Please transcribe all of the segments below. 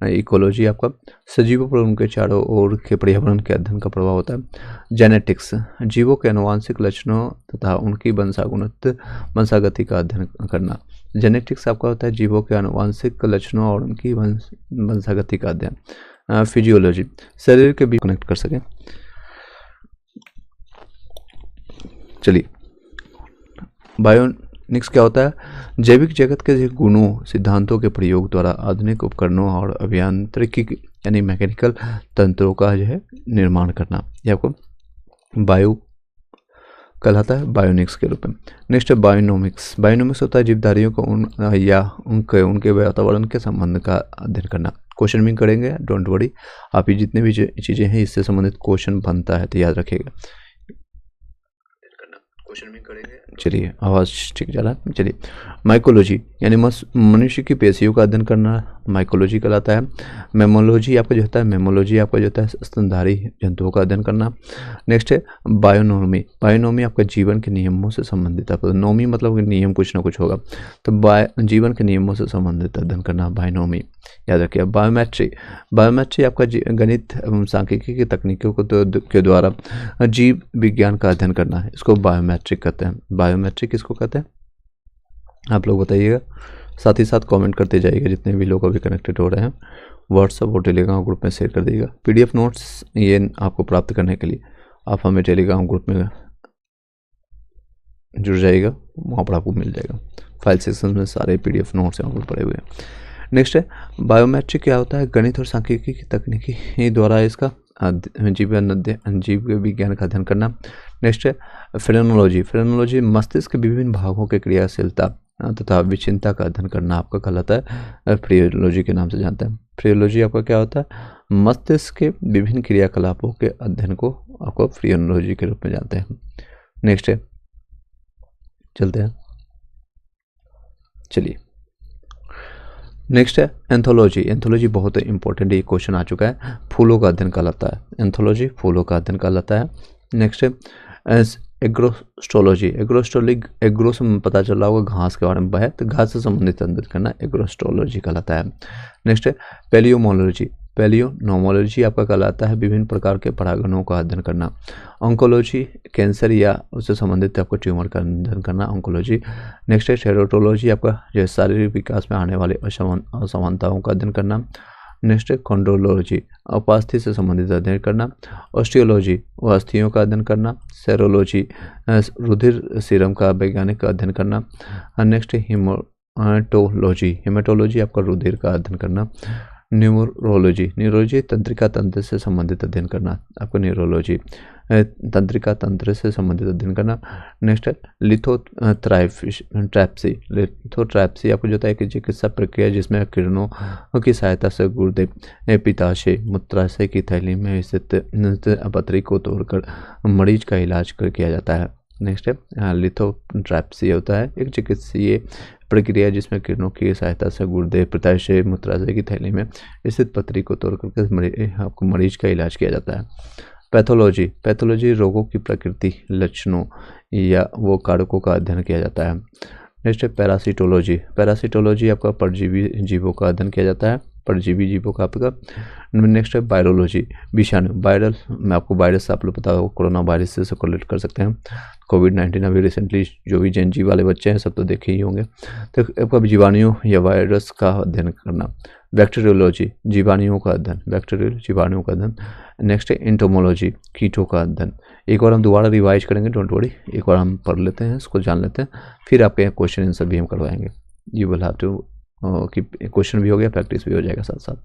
Ecology आपका सजीवों पर उनके चारों ओर के पर्यावरण के अध्ययन का प्रभाव होता है। जेनेटिक्स जीवों के आनुवांशिक लक्षणों तथा उनकी वंशागति का अध्ययन करना। जेनेटिक्स आपका होता है जीवों के आनुवांशिक लक्षणों और उनकी वंशागति का अध्ययन। फिजियोलॉजी शरीर के बीच कनेक्ट कर सकें। चलिए, बायोनिक्स क्या होता है? जैविक जगत के गुणों सिद्धांतों के प्रयोग द्वारा आधुनिक उपकरणों और अभियांत्रिकी यानी मैकेनिकल तंत्रों का जो है निर्माण करना, ये आपको बायो कहलाता है बायोनिक्स के रूप में। नेक्स्ट है बायोनोमिक्स। बायोनोमिक्स होता है जीवधारियों को उनके वातावरण के संबंध का अध्ययन करना। क्वेश्चन भी करेंगे, डोंट वरी, आप ये जितने भी चीज़ें हैं इससे संबंधित क्वेश्चन बनता है तो याद रखिएगा। क्वेश्चन भी करेंगे। चलिए, आवाज़ ठीक जा रहा है। चलिए, माइकोलॉजी यानी मनुष्य की पेशियों का अध्ययन करना माइकोलॉजी कहलाता है। मेमोलॉजी आपका जो होता है आपका जो होता है स्तनधारी जंतुओं का अध्ययन करना। नेक्स्ट है बायोनोमी। बायोनोमी आपका जीवन के नियमों से संबंधित, आपका नोमी मतलब कि नियम कुछ ना कुछ होगा, तो जीवन के नियमों से संबंधित अध्ययन करना बायोनोमी, याद रखिए। बायोमेट्री। बायोमेट्री आपका गणित एवं सांख्यिकी की तकनीकों के द्वारा जीव विज्ञान का अध्ययन करना है, इसको बायोमेट्रिक कहते हैं। बायोमेट्रिक किसको कहते हैं आप लोग बताइएगा, साथ ही साथ कमेंट करते जाइएगा। जितने भी लोग अभी कनेक्टेड हो रहे हैं व्हाट्सअप और टेलीग्राम ग्रुप में शेयर कर दीजिएगा। पीडीएफ नोट्स ये आपको प्राप्त करने के लिए आप हमें टेलीग्राम ग्रुप में जुड़ जाइएगा, वहाँ पर आपको मिल जाएगा। फाइल सेक्शन में सारे पीडीएफ नोट्स यहाँ पर पड़े हुए हैं। नेक्स्ट है बायोमेट्रिक क्या होता है? गणित और सांख्यिकी की तकनीकी द्वारा इसका जीव विज्ञान का अध्ययन करना। नेक्स्ट है फ्रेनोलॉजी। फ्रेनोलॉजी मस्तिष्क के विभिन्न भागों के क्रियाशीलता तथा विच्छिन्नता का अध्ययन करना आपका कहलाता है, फ्रियोलॉजी के नाम से जानते हैं। फ्रियोलॉजी आपका क्या होता है? मस्तिष्क के विभिन्न क्रियाकलापों के अध्ययन को आपको फ्रियोलॉजी के रूप में जानते हैं। नेक्स्ट है, चलते हैं, चलिए नेक्स्ट है एंथोलॉजी। एंथोलॉजी बहुत इंपॉर्टेंट ये क्वेश्चन आ चुका है, फूलों का अध्ययन कहलाता है। एंथोलॉजी फूलों का अध्ययन कहलाता है। नेक्स्ट है एग्रोस्ट्रोलॉजी। एग्रो से पता चल रहा होगा घास के बारे में है, तो घास से संबंधित अध्ययन करना एग्रोस्ट्रोलॉजी कहलाता है। नेक्स्ट है पेलियोमोलॉजी। पेलियोनोमोलॉजी आपका कहलाता है विभिन्न प्रकार के परागणों का अध्ययन करना। ऑन्कोलॉजी कैंसर या उससे संबंधित आपको ट्यूमर का अध्ययन करना, ऑन्कोलॉजी। नेक्स्ट है टेरोटोलॉजी, आपका जो शारीरिक विकास में आने वाले असमानताओं का अध्ययन करना। नेक्स्ट है कॉन्ड्रोलॉजी, उपास्थि से संबंधित अध्ययन करना। ऑस्टियोलॉजी, अस्थियों का अध्ययन करना। सेरोलॉजी, रुधिर सीरम का वैज्ञानिक अध्ययन करना। नेक्स्ट है हेमाटोलॉजी। हेमाटोलॉजी आपका रुधिर का अध्ययन करना। न्यूरोलॉजी तंत्रिका तंत्र से संबंधित अध्ययन करना, आपको न्यूरोलॉजी तंत्रिका तंत्र से संबंधित अध्ययन करना। नेक्स्ट है लिथोट्रैप्सी। लिथोट्रैप्सी आपको जो है कि चिकित्सा प्रक्रिया जिसमें किरणों की सहायता से गुर्दे, पित्ताशय, मूत्राशय की थैली में स्थित पथरी को तोड़कर मरीज का इलाज किया जाता है। नेक्स्ट है लिथोट्रैप्सी होता है एक चिकित्सीय प्रक्रिया जिसमें किरणों की सहायता से गुर्दे, पित्ताशय, मूत्राशय की थैली में स्थित पथरी को तोड़कर आपको मरीज का इलाज किया जाता है। पैथोलॉजी। पैथोलॉजी रोगों की प्रकृति, लक्षणों या वो कारकों का अध्ययन किया जाता है। नेक्स्ट है पैरासिटोलॉजी। पैरासिटोलॉजी आपका परजीवी जीवों का अध्ययन किया जाता है, परजीवी जीवों का आपका। नेक्स्ट है वायरोलॉजी, विषाणु, वायरल। मैं आपको वायरस आप लोग पता होगा कोरोना वायरस से कोरिलेट कर सकते हैं। कोविड-19 अभी रिसेंटली जो भी जेन जी वाले बच्चे हैं सब तो देखे ही होंगे, तो आपका जीवाणुओं या वायरस का अध्ययन करना। बैक्टीरियोलॉजी, जीवाणुओं का अध्ययन, बैक्टीरियल जीवाणुओं का अध्ययन। नेक्स्ट है एंटोमोलॉजी, कीटों का अध्ययन। एक बार हम दोबारा रिवाइज करेंगे, डोंट वरी, एक बार हम पढ़ लेते हैं, इसको जान लेते हैं, फिर आपके क्वेश्चन आंसर भी हम करवाएंगे। यू विल हैव टू कि क्वेश्चन भी हो गया, प्रैक्टिस भी हो जाएगा साथ साथ।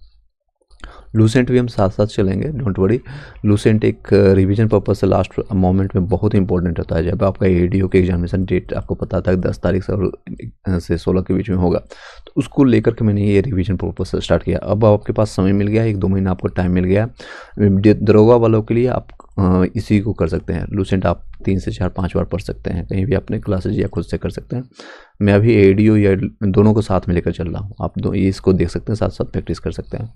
लूसेंट भी हम साथ साथ चलेंगे, डोंट वरी। लूसेंट एक रिवीजन पर्पज से लास्ट मोमेंट में बहुत इंपॉर्टेंट होता है। जब आपका एडीओ के एग्जामिनेशन डेट आपको पता था 10 तारीख से 16 के बीच में होगा, तो उसको लेकर के मैंने ये रिवीजन पर्पज से स्टार्ट किया। अब आपके पास समय मिल गया, 1-2 महीना आपको टाइम मिल गया। दरोगा वालों के लिए आप इसी को कर सकते हैं। लूसेंट आप 3 से 4-5 बार पढ़ सकते हैं, कहीं भी अपने क्लासेज या खुद से कर सकते हैं। मैं अभी एडीओ या दोनों को साथ में लेकर चल रहा हूँ, आप ये इसको देख सकते हैं, साथ साथ प्रैक्टिस कर सकते हैं।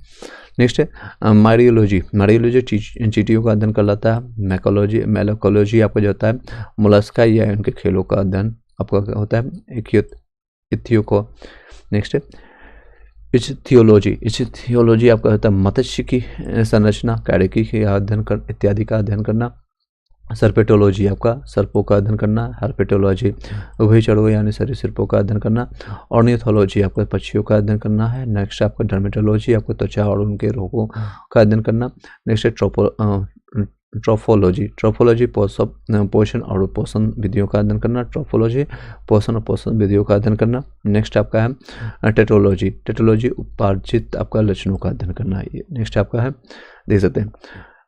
नेक्स्ट है मारियोलॉजी। मारियोलॉजी चींटियों का अध्ययन कहलाता है। मैकोलॉजी आपका जो होता है मोलस्का या उनके खेलों का अध्ययन आपका होता है। इथियोको। नेक्स्ट है इचिथियोलॉजी आपका होता है मत्स्य की संरचना, कैरेकी के अध्ययन कर इत्यादि का अध्ययन करना। सर्पेटोलॉजी आपका सर्पों का अध्ययन करना। हर्पेटोलॉजी उभयचरों यानी सरीसृपों का अध्ययन करना। ऑर्निथोलॉजी आपका पक्षियों का अध्ययन करना है। नेक्स्ट आपका डर्मेटोलॉजी आपको त्वचा और उनके रोगों का अध्ययन करना। नेक्स्ट है ट्रोफोलॉजी पोषण और पोषण विधियों का अध्ययन करना। ट्रोफोलॉजी पोषण और पोषण विधियों का अध्ययन करना। नेक्स्ट आपका है टेटोलॉजी उपार्जित आपका लक्षणों का अध्ययन करना है। नेक्स्ट आपका है देख सकते हैं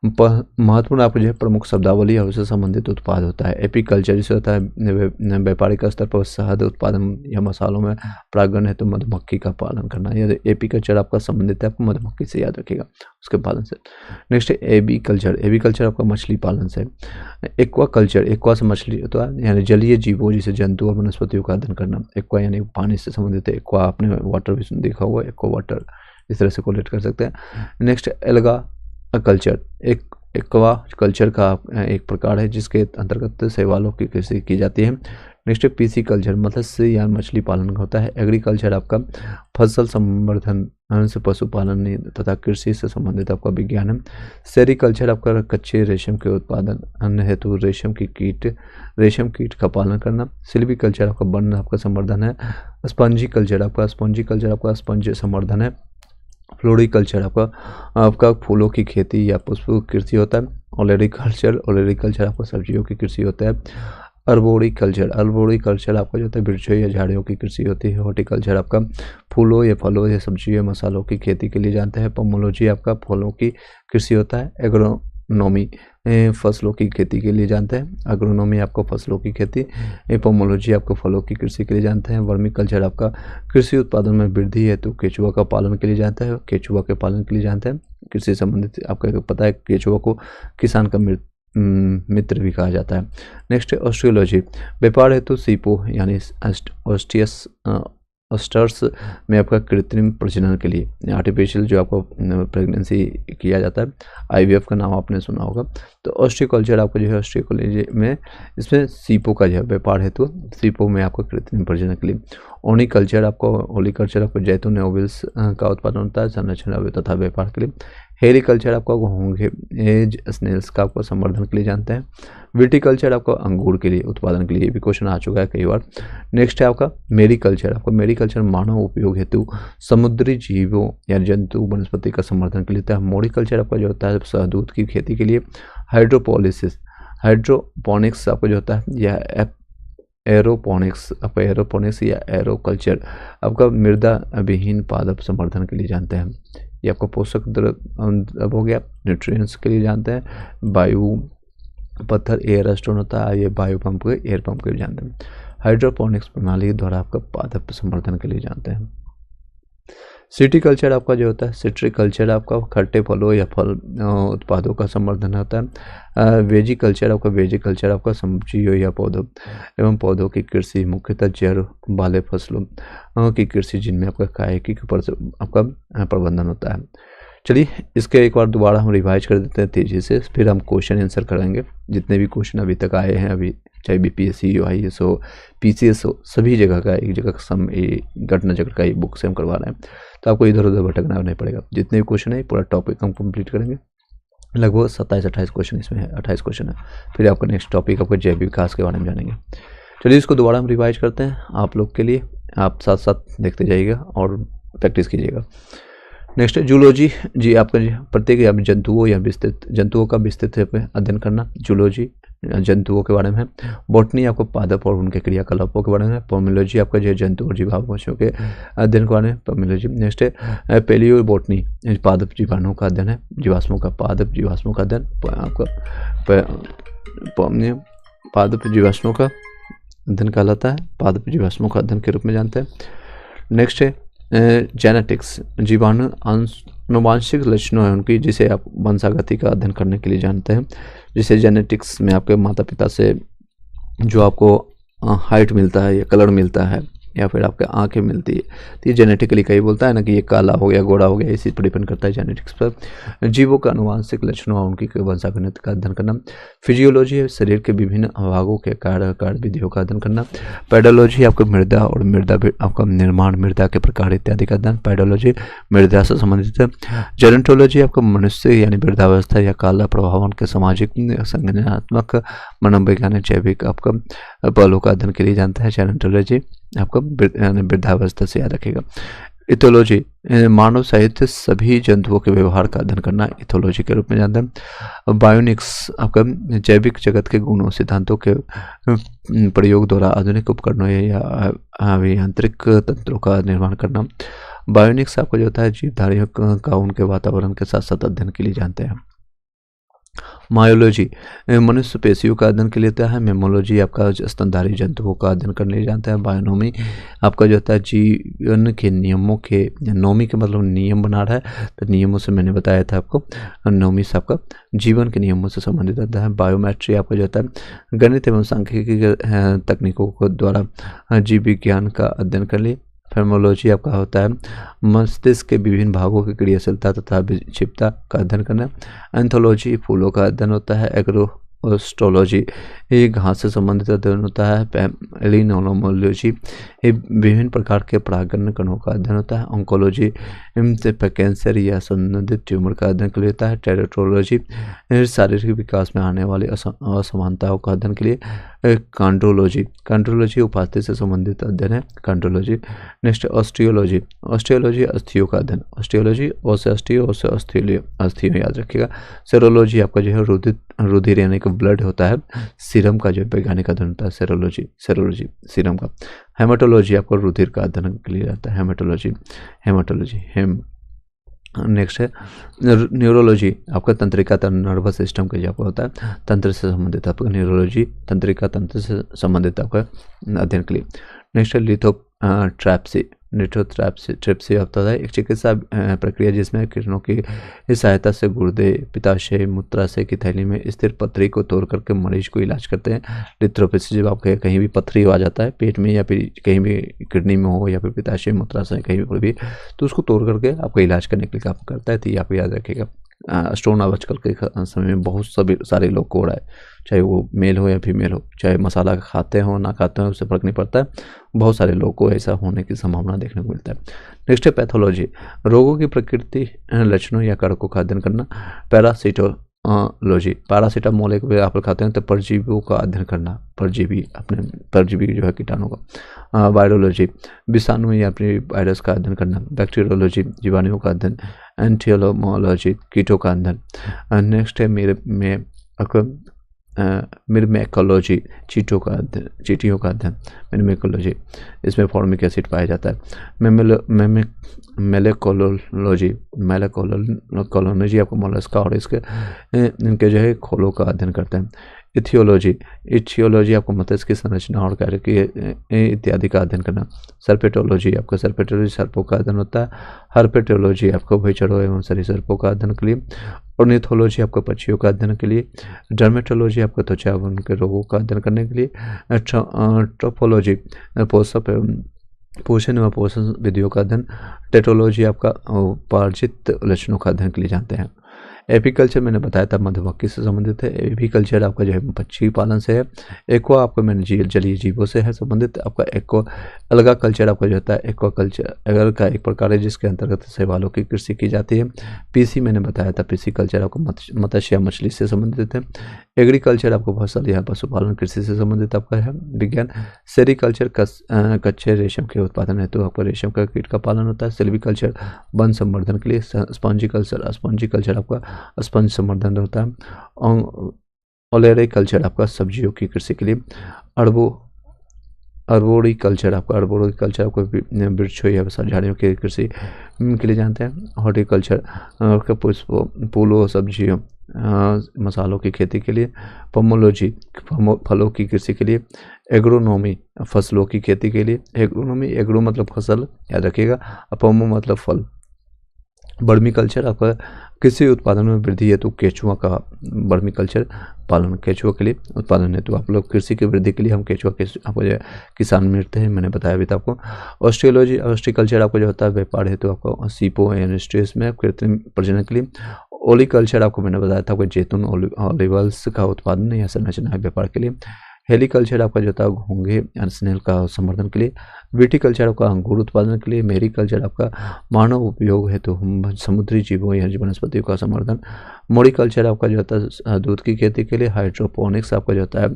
महत्वपूर्ण आपको जो है प्रमुख शब्दावली और उससे संबंधित उत्पाद होता है। एपीकल्चर जिसे होता है व्यापारिक स्तर पर शहद उत्पादन या मसालों में परागण है तो मधुमक्खी का पालन करना। यह एपीकल्चर आपका संबंधित है आपको मधुमक्खी से, याद रखिएगा उसके पालन से। नेक्स्ट है एबीकल्चर आपका मछली पालन से। एक्वाकल्चर एक्वा से मछली तो यानी जलीय जीवों जैसे जंतु और वनस्पतियों का अध्ययन करना। एक्वा यानी पानी से संबंधित है। एक्वा आपने वाटर भी देखा होगा, एक्वा वाटर इस तरह से कोलेट कर सकते हैं। Next alga culture aqua culture का एक प्रकार है जिसके अंतर्गत शैवालों की कृषि की जाती है। नेक्स्ट पीसी कल्चर मत्स्य या मछली पालन का होता है। एग्रीकल्चर आपका फसल संवर्धन से पशुपालन तथा कृषि से संबंधित आपका विज्ञान है। सेरीकल्चर आपका कच्चे रेशम के उत्पादन हेतु रेशम कीट का पालन करना। सिल्वीकल्चर आपका वन आपका संवर्धन है। स्पंजी कल्चर आपका स्पंज संवर्धन है। फ्लोरिकल्चर आपका फूलों की खेती या पुष्प कृषि होता है। ओलेरिकल्चर आपका सब्जियों की कृषि होता है। अर्बोरिकल्चर आपका जो होता है वृक्षों या झाड़ियों की कृषि होती है। हॉर्टिकल्चर आपका फूलों या फलों या सब्जियों या मसालों की खेती के लिए जानते हैं। पोमोलॉजी आपका फलों की कृषि होता है। एग्रोनॉमी फसलों की खेती के लिए जानते हैं। एग्रोनॉमी आपको फसलों की खेती। पोमोलॉजी आपको फलों की कृषि के लिए जानते हैं। वर्मीकल्चर आपका कृषि उत्पादन में वृद्धि हेतु केचुआ का पालन के लिए जानते हैं। केचुआ के पालन के लिए जानते हैं। कृषि संबंधित आपको पता है केचुआ को किसान का मित्र भी कहा जाता है। नेक्स्ट है ऑस्ट्रियोलॉजी व्यापार हेतु सीपो यानी ऑस्टर्स में आपका कृत्रिम प्रजनन के लिए आर्टिफिशियल जो आपको प्रेगनेंसी किया जाता है। आईवीएफ का नाम आपने सुना होगा। तो ऑस्ट्रियोकल्चर आपको जो है ऑस्ट्रियोकल्चर में इसमें सीपो का जो है व्यापार हेतु सीपो में आपको कृत्रिम प्रजनन के लिए। ओनिकल्चर आपको जैतून ओविल्स का उत्पादन होता है संरक्षण तथा व्यापार के लिए। हेरिकल्चर आपको घोंघे एज स्नेल्स का आपको संवर्धन के लिए जानते हैं। विटिकल्चर आपको अंगूर के लिए उत्पादन के लिए भी क्वेश्चन आ चुका है कई बार। नेक्स्ट है आपका मेरिकल्चर मानव उपयोग हेतु समुद्री जीवों या जंतु वनस्पति का संवर्धन के लिए होता है। मोरिकल्चर आपका जो होता है शहदूत की खेती के लिए। हाइड्रोपोनिक्स आपको जो होता है यह एरोपोनिक्स या एरोकल्चर आपका मृदा विहीन पादप संवर्धन के लिए जानते हैं। ये आपको पोषक द्रव्य हो गया, न्यूट्रिएंट्स के लिए जानते हैं। वायु पत्थर एयर स्टोन होता है, ये वायु पंप एयर पंप के लिए जानते हैं। हाइड्रोपोनिक्स प्रणाली द्वारा आपका पादप संवर्धन के लिए जानते हैं। सिटीकल्चर आपका जो होता है सिट्रिकल्चर आपका खट्टे फलों या फल उत्पादों का संवर्धन होता है। वेजिकल्चर आपका सब्जियों या पौधों की कृषि मुख्यतः जड़ वाले फसलों की कृषि जिनमें आपका कायकी के ऊपर आपका प्रबंधन होता है। चलिए इसके एक बार दोबारा हम रिवाइज कर देते हैं तेज़ी से, फिर हम क्वेश्चन आंसर करेंगे। जितने भी क्वेश्चन अभी तक आए हैं अभी चाहे बीपीएससी यूआईएस हो पीसीएस हो सभी जगह का एक जगह सम घटना चक्र का एक बुक से हम करवा रहे हैं, तो आपको इधर उधर भटकना नहीं पड़ेगा। जितने भी क्वेश्चन है पूरा टॉपिक हम कंप्लीट करेंगे। लगभग 27-28 क्वेश्चन इसमें है, 28 क्वेश्चन है। फिर आपका नेक्स्ट टॉपिक आपको जैव विकास के बारे में जानेंगे। चलिए इसको दोबारा हम रिवाइज करते हैं आप लोग के लिए, आप साथ साथ देखते जाइएगा और प्रैक्टिस कीजिएगा। नेक्स्ट जूलॉजी जी आपका प्रत्येक जंतुओं का विस्तृत अध्ययन करना। जूलॉजी जंतुओं के बारे में है। बॉटनी आपको पादप और उनके क्रियाकलापों के बारे में है। पोमियोलॉजी आपका जो जंतु और जीवाणुओं के अध्ययन के बारे में पोमियोलॉजी। नेक्स्ट है पेलियो बॉटनी पादप जीवाणुओं का अध्ययन है। जीवाश्मों का पादप जीवाश्मों का अध्ययन आपका पादप जीवाश्मों का अध्ययन कहलाता है, पादप जीवाश्मों का अध्ययन के रूप में जानते हैं। नेक्स्ट है जेनेटिक्स जीवाणु आनुवांशिक लक्षणों है उनकी, जिसे आप वंशागति का अध्ययन करने के लिए जानते हैं। जिसे जेनेटिक्स में आपके माता पिता से जो आपको हाइट मिलता है या कलर मिलता है या फिर आपके आंखें मिलती है। तो ये जेनेटिकली कहीं बोलता है ना कि ये काला हो गया, गोरा हो गया, इसी पर डिपेंड करता है जेनेटिक्स पर। जीवों का आनुवंशिक लक्षणों और उनकी वंशागणित का अध्ययन करना। फिजियोलॉजी है शरीर के विभिन्न भागों के कार्य विधियों का अध्ययन करना। पेडोलॉजी आपको मृदा और आपका निर्माण, मृदा के प्रकार इत्यादि का अध्ययन, पेडोलॉजी मृदा से संबंधित है। जेनेटोलॉजी आपको मनुष्य यानी वृद्धावस्था या काला प्रभावन के सामाजिक, संज्ञानात्मक, मनोवैज्ञानिक, जैविक आपका पहलू का अध्ययन के लिए जानता है। जेनेटोलॉजी आपको वृद्धावस्था से याद रखेगा। इथोलॉजी मानव सहित सभी जंतुओं के व्यवहार का अध्ययन करना इथोलॉजी के रूप में जानते हैं। बायोनिक्स आपका जैविक जगत के गुणों, सिद्धांतों के प्रयोग द्वारा आधुनिक उपकरणों या अभियांत्रिक तंत्रों का निर्माण करना। बायोनिक्स आपको जो होता है जीवधारियों का उनके वातावरण के साथ साथ अध्ययन के लिए जानते हैं। मायोलॉजी मनुष्य पेशियों का अध्ययन के लिए होता है। मेमोलॉजी आपका स्तनधारी जंतुओं का अध्ययन करने जानता है। बायोनोमी आपका जो होता है जीवन के नियमों के, नोमी के मतलब नियम बना रहा है, तो नियमों से मैंने बताया था आपको, नोमी से आपका जीवन के नियमों से संबंधित होता है। बायोमेट्री आपका जो होता है गणित एवं सांख्यिकी तकनीकों को द्वारा जीव विज्ञान का अध्ययन कर लिए। फेमोलॉजी आपका होता है मस्तिष्क के विभिन्न भागों की क्रियाशीलता तथा विक्षिप्तता का अध्ययन करना। एंथोलॉजी फूलों का अध्ययन होता है। एग्रोस्टोलॉजी ये घास से संबंधित अध्ययन होता है। पैलिनोलोमोलॉजी ये विभिन्न प्रकार के परागण कणों का अध्ययन होता है। ऑन्कोलॉजी कैंसर या संबंधित ट्यूमर का अध्ययन के लिए होता है। टेरेटोलॉजी शारीरिक विकास में आने वाली असमानताओं का अध्ययन के लिए। कांड्रोलॉजी उपास्थि से संबंधित अध्ययन है कांड्रोलॉजी। नेक्स्ट ऑस्टियोलॉजी, ऑस्टियोलॉजी अस्थियों का अध्ययन। ऑस्टियोलॉजी ओ से अस्थियों, ओ से अस्थियों याद रखिएगा। सेरोलॉजी आपका जो है रुधिर यानी कि ब्लड होता है। सीरम का जो वैज्ञानिक अध्ययन होता है सेरोलॉजी सीरम का। हेमाटोलॉजी आपको रुधिर का अध्ययन के लिए जाता है। हेमाटोलॉजी नेक्स्ट है न्यूरोलॉजी आपका तंत्रिका नर्वस सिस्टम का जो आपका होता है तंत्र से संबंधित आपका न्यूरोलॉजी तंत्रिका तंत्र से संबंधित आपका अध्ययन के लिए। नेक्स्ट है लिथोट्रैप्सी होता है एक चिकित्सा प्रक्रिया जिसमें किरणों की सहायता से गुर्दे, पित्ताशय, मूत्राशय की थैली में स्थिर पथरी को तोड़ करके मरीज को इलाज करते हैं। लिथोट्रैप्सी जब आपके कहीं भी पथरी आ जाता है पेट में या फिर कहीं भी किडनी में हो या फिर पित्ताशय, मूत्राशय कहीं भी, तो उसको तोड़ करके आपका इलाज करने के लिए काम करता है। तो ये आप याद रखिएगा। स्टोन आजकल के समय में बहुत सारे लोग को हो रहा है, चाहे वो मेल हो या फीमेल हो, चाहे मसाला खाते हो ना खाते हो, उससे फर्क नहीं पड़ता है। बहुत सारे लोगों को ऐसा होने की संभावना देखने को मिलता है। नेक्स्ट है पैथोलॉजी, रोगों की प्रकृति, लक्षणों या कारकों का अध्ययन करना। पैरासिटोलॉजी, पैरासीटामोल एक आप खाते हैं तो परजीवियों का अध्ययन करना, परजीवी जो है कीटाणु का। वायरोलॉजी, विषाणु या फिर वायरस का अध्ययन करना। बैक्टीरियोलॉजी, जीवाणुओं का अध्ययन। एंटियोलोमोलॉजी, कीटों का अध्ययन। नेक्स्ट है मिरमेकोलॉजी, चींटियों का अध्ययन। मिरमेकोलॉजी इसमें फॉर्मिक एसिड पाया जाता है। मेलेकोलॉजी आपको मोलस्का और इनके जो है खोलों का अध्ययन करते हैं। इथियोलॉजी आपको मत्स्य की संरचना और कार्य इत्यादि का अध्ययन करना। सर्पेटोलॉजी आपका सर्पों का अध्ययन होता है। हर्पेटोलॉजी आपको भैचरों एवं सरीसृपों का अध्ययन के लिए। ऑर्निथोलॉजी आपको पक्षियों का अध्ययन के लिए। डर्मेटोलॉजी आपको त्वचा एवं उनके रोगों का अध्ययन करने के लिए। ट्रोपोलॉजी पोषण एवं पोषण विधियों का अध्ययन। टेटोलॉजी आपका उपार्जित लक्षणों का अध्ययन के लिए जानते हैं। एपीकल्चर मैंने बताया था मधुमक्खी से संबंधित है। एपीकल्चर आपका जो है पक्षी पालन से है। एक्वा आपका मैंने जलीय जीवों से है संबंधित। आपका अलगा कल्चर आपका जो होता है एक्वा कल्चर अलग का एक प्रकार है जिसके अंतर्गत शैवालों की कृषि की जाती है। पीसी मैंने बताया था पीसी कल्चर आपको मत्स्य या मछली से संबंधित है। एग्रीकल्चर आपको फसल या पशुपालन कृषि से संबंधित आपका है विज्ञान। सेरीकल्चर कच्चे रेशम के उत्पादन हेतु आपका रेशम का कीट का पालन होता है। सिल्वीकल्चर वन संवर्धन के लिए। स्पॉन्जीकल्चर आपका स्पंज संवर्धन होता है। ओलेरिकल्चर आपका सब्जियों की कृषि के लिए। अर्बोरिकल्चर आपका वृक्षों या झाड़ियों की कृषि के लिए जानते हैं। हॉर्टिकल्चर आपका फूलों, सब्जियों, मसालों की खेती के लिए। पोमोलॉजी फलों की कृषि के लिए। एग्रोनॉमी फसलों की खेती के लिए। एग्रो मतलब फसल याद रखिएगा। पोमो मतलब फल। वर्मी कल्चर आपका कृषि उत्पादन में वृद्धि हेतु केचुआ का वर्मी कल्चर पालन, केचुआ के लिए उत्पादन हेतु आप लोग कृषि की वृद्धि के लिए हम केचुआ के आपको जो है किसान मिलते हैं, मैंने बताया अभी था आपको। ऑस्ट्रियोलॉजी, ऑस्ट्रिकल्चर आपको जो होता है व्यापार हेतु आपको सीपो इंडस्ट्रीज में कृत्रिम प्रजनन के लिए। ओलिकल्चर आपको मैंने बताया था आपको जैतून ऑलिवल्स का उत्पादन या संरचना है व्यापार के लिए। हेलीकल्चर आपका जो था घोंघे या स्नेल का संवर्धन के लिए। विटीकल्चर आपका अंगूर उत्पादन के लिए। मेरीकल्चर आपका मानव उपयोग हेतु समुद्री जीवों या वनस्पतियों का संवर्धन। मोरिकल्चर आपका जो होता है दूध की खेती के लिए। हाइड्रोपोनिक्स आपका जो होता है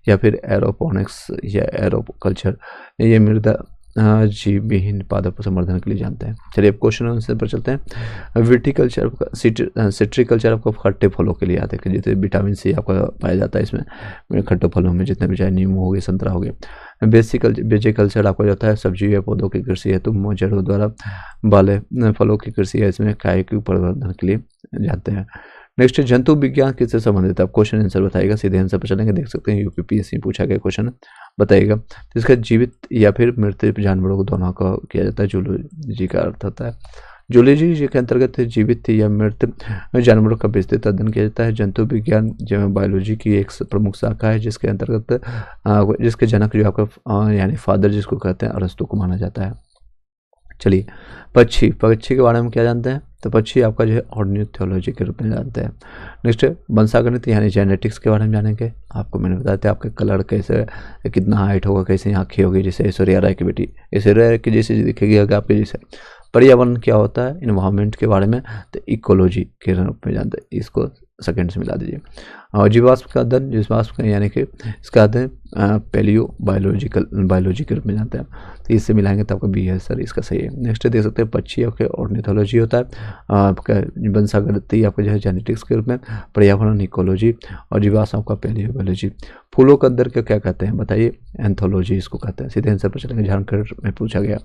या फिर एरोपोनिक्स या एरोकल्चर, ये मृदा जीव विहीन पादप संवर्धन के लिए जानते हैं। चलिए अब क्वेश्चन आंसर पर चलते हैं। विटीकल्चर आपका, सिट्रिकल्चर आपको खट्टे फलों के लिए आते हैं, जैसे विटामिन सी आपका पाया जाता है इसमें खट्टे फलों में, जितने भी चाहे नींबू हो गए, संतरा हो गया। बेजिकल्चर आपको जाता है सब्जी या पौधों की कृषि है, तो मोजरों द्वारा वाले फलों की कृषि है, इसमें कायिक प्रवर्धन के लिए जानते हैं। नेक्स्ट जंतु विज्ञान किससे संबंधित है, आप क्वेश्चन आंसर बताइएगा, सीधे आंसर पर चलेंगे। देख सकते हैं यूपीपीएससी पूछा गया क्वेश्चन बताइएगा। तो इसका जीवित या फिर मृत जानवरों को दोनों का किया जाता है, जूलॉजी का अर्थ होता है। जूलॉजी के अंतर्गत जीवित या मृत जानवरों का विस्तृत अध्ययन किया जाता है। जंतु विज्ञान बायोलॉजी की एक प्रमुख शाखा है, जिसके अंतर्गत जिसके जनक जो आपका यानी फादर जिसको कहते हैं अरस्तु को माना जाता है। चलिए पक्षी के बारे में क्या जानते हैं, तो पक्षी आपका जो है ऑर्निथोलॉजी के रूप में जानते हैं। नेक्स्ट वंशागणित यानी जेनेटिक्स के बारे में जानेंगे। आपको मैंने बताया था आपका कलर कैसे, कितना हाइट होगा, कैसे आँखें होगी, जैसे ऐश्वर्या राय की बेटी ऐश्वर्या राय की जैसे दिखेगी आपके जैसे। पर्यावरण क्या होता है, इन्वायरमेंट के बारे में, तो इकोलॉजी के रूप में जानते हैं, इसको सेकंड से मिला दीजिए। और जीवाश्म का अध्ययन, जीवाश्म का यानी कि इसका अध्ययन पैलियो बायोलॉजी के रूप में जानते हैं, तो इससे मिलाएंगे तो आपका बी है सर, इसका सही है। नेक्स्ट देख सकते हैं पक्षी आपके ऑर्निथोलॉजी होता है, आपका वंशागणित आपका जो है जेनेटिक्स के रूप में, पर्यावरण इकोलॉजी, और जीवाश्म आपका पैलियो बायोलॉजी। फूलों का अंदर क्या कहते हैं बताइए, एंथोलॉजी इसको कहते हैं। सीधे आंसर पर चलेंगे, झारखंड में पूछा गया।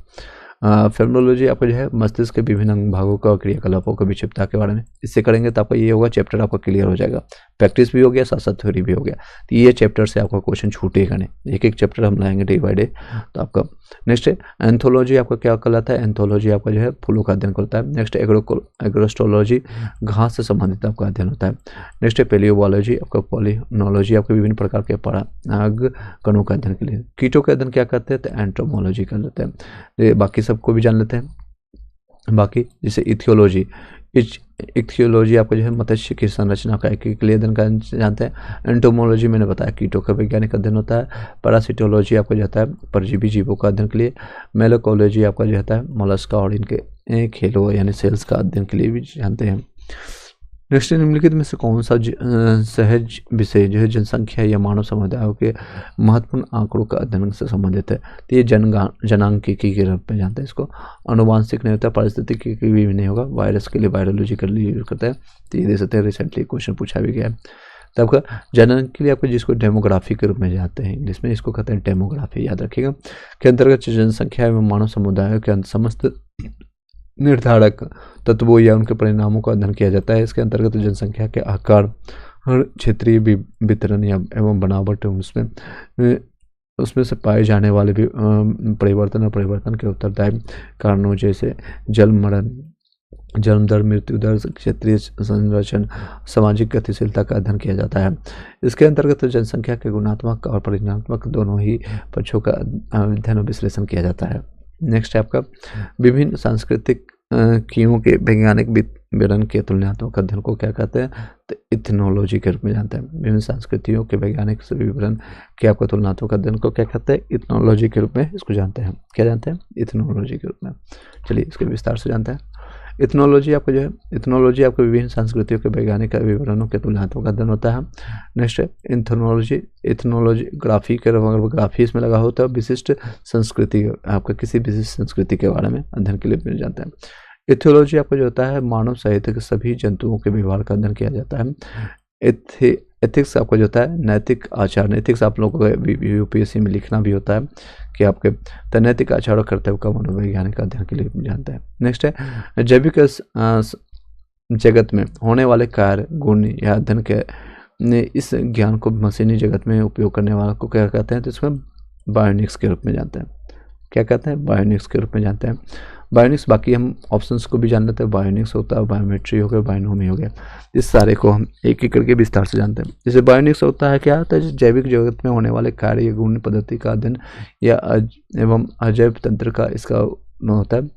फेमोलॉजी आपको जो है मस्तिष्क के विभिन्न अंग भागों का क्रियाकलापों की विक्षिप्तता के बारे में, इससे करेंगे तो आपका ये होगा चैप्टर आपका क्लियर हो जाएगा। प्रैक्टिस भी हो गया, साथ साथ थ्योरी भी हो गया, तो ये चैप्टर से आपका क्वेश्चन छूटेगा नहीं, एक एक चैप्टर हम लाएंगे डे बाय डे। तो आपका नेक्स्ट है एंथोलॉजी, आपका क्या कहलाता है, एंथोलॉजी आपका जो है फूलों का अध्ययन करता है। नेक्स्ट एग्रोस्टोलॉजी, घास से संबंधित आपका अध्ययन होता है। नेक्स्ट है पेलियोबायोलॉजी, आपका पॉलिनोलॉजी, आपके विभिन्न प्रकार के पराग कणों का अध्ययन के लिए। कीटों का अध्ययन क्या करते हैं, तो एंटोमोलॉजी कर लेते हैं। बाकी सबको भी जान लेते हैं। बाकी जैसे इथियोलॉजी, इथियोलॉजी आपको जो है मत्स्य की संरचना का के लिए अध्ययन का जानते हैं। एंटोमोलॉजी मैंने बताया कीटों का वैज्ञानिक अध्ययन होता है। पैरासिटोलॉजी आपको जाता है परजीवी जीवों का अध्ययन के लिए। मेलोकोलॉजी आपका जो होता है मोलस्का और इनके खेलों यानी सेल्स का अध्ययन के लिए भी जानते हैं। नेक्स्ट निम्नलिखित में से कौन सा सहज विषय जो है जनसंख्या या मानव समुदायों के महत्वपूर्ण आंकड़ों का अध्ययन से संबंधित है, तो ये जनांकिकी के रूप में जानते हैं इसको। अनुवांशिक नहीं होता, पारिस्थितिकी भी नहीं होगा, वायरस के लिए वायरोलॉजी के लिए यूज करते हैं, तो ये देख सकते हैं रिसेंटली क्वेश्चन पूछा भी गया है। तो आपका जनन के लिए आपको जिसको डेमोग्राफी के रूप में जानते हैं इंग्लिश में, इसको कहते हैं डेमोग्राफी, याद रखिएगा। के अंतर्गत जनसंख्या एवं मानव समुदायों के समस्त निर्धारक तत्वों या उनके परिणामों का अध्ययन किया जाता है। इसके अंतर्गत जनसंख्या के आकार, क्षेत्रीय वितरण या एवं बनावट, उसमें से पाए जाने वाले भी परिवर्तन और परिवर्तन के उत्तरदायी कारणों जैसे जन्म दर, मृत्यु दर, क्षेत्रीय संरचना, सामाजिक गतिशीलता का अध्ययन किया जाता है। इसके अंतर्गत जनसंख्या के गुणात्मक और परिणात्मक दोनों ही पक्षों का अध्ययन और विश्लेषण किया जाता है। नेक्स्ट है आपका विभिन्न सांस्कृतिक कीमों के वैज्ञानिक विवरण के तुलनात्मक अध्ययन को क्या कहते हैं, तो इथनोलॉजी के रूप में जानते हैं। विभिन्न संस्कृतियों के वैज्ञानिक विवरण के आपका तुलनात्मक अध्ययन को क्या कहते हैं, इथनोलॉजी के रूप में इसको जानते हैं। क्या जानते हैं, इथनोलॉजी के रूप में। चलिए इसके विस्तार से जानते हैं। इथनोलॉजी आपको जो है, इथनोलॉजी आपको विभिन्न संस्कृतियों के वैज्ञानिक विवरणों के तुलनात्मक अध्ययन होता है। नेक्स्ट है इथनोलॉजी ग्राफी के ग्राफी इसमें लगा होता है, विशिष्ट संस्कृति आपका किसी विशिष्ट संस्कृति के बारे में अध्ययन के लिए जानते हैं। इथियोलॉजी आपको जो होता है मानव सहित के सभी जंतुओं के व्यवहार का अध्ययन किया जाता है। एथिक्स आपको जो होता है नैतिक आचार, एथिक्स आप लोगों को यूपीएससी में लिखना भी होता है कि आपके नैतिक आचार और कर्तव्य का मनोवैज्ञानिक अध्ययन के लिए जानते हैं। नेक्स्ट है जैविक जगत में होने वाले कार्य, गुण या अध्ययन के इस ज्ञान को मशीनी जगत में उपयोग करने वाले को क्या कहते हैं, तो इसमें बायोनिक्स के रूप में जानते हैं। क्या कहते हैं, बायोनिक्स के रूप में जानते हैं। बायोनिक्स, बाकी हम ऑप्शंस को भी जान लेते हैं। बायोनिक्स होता है, बायोमेट्री हो गया, बायोनोमी हो गया, इस सारे को हम एक एक करके विस्तार से जानते हैं। जैसे बायोनिक्स होता है, क्या होता है, जैविक जगत में होने वाले कार्य या गुण पद्धति का अध्ययन या एवं अजैव तंत्र का इसका होता है,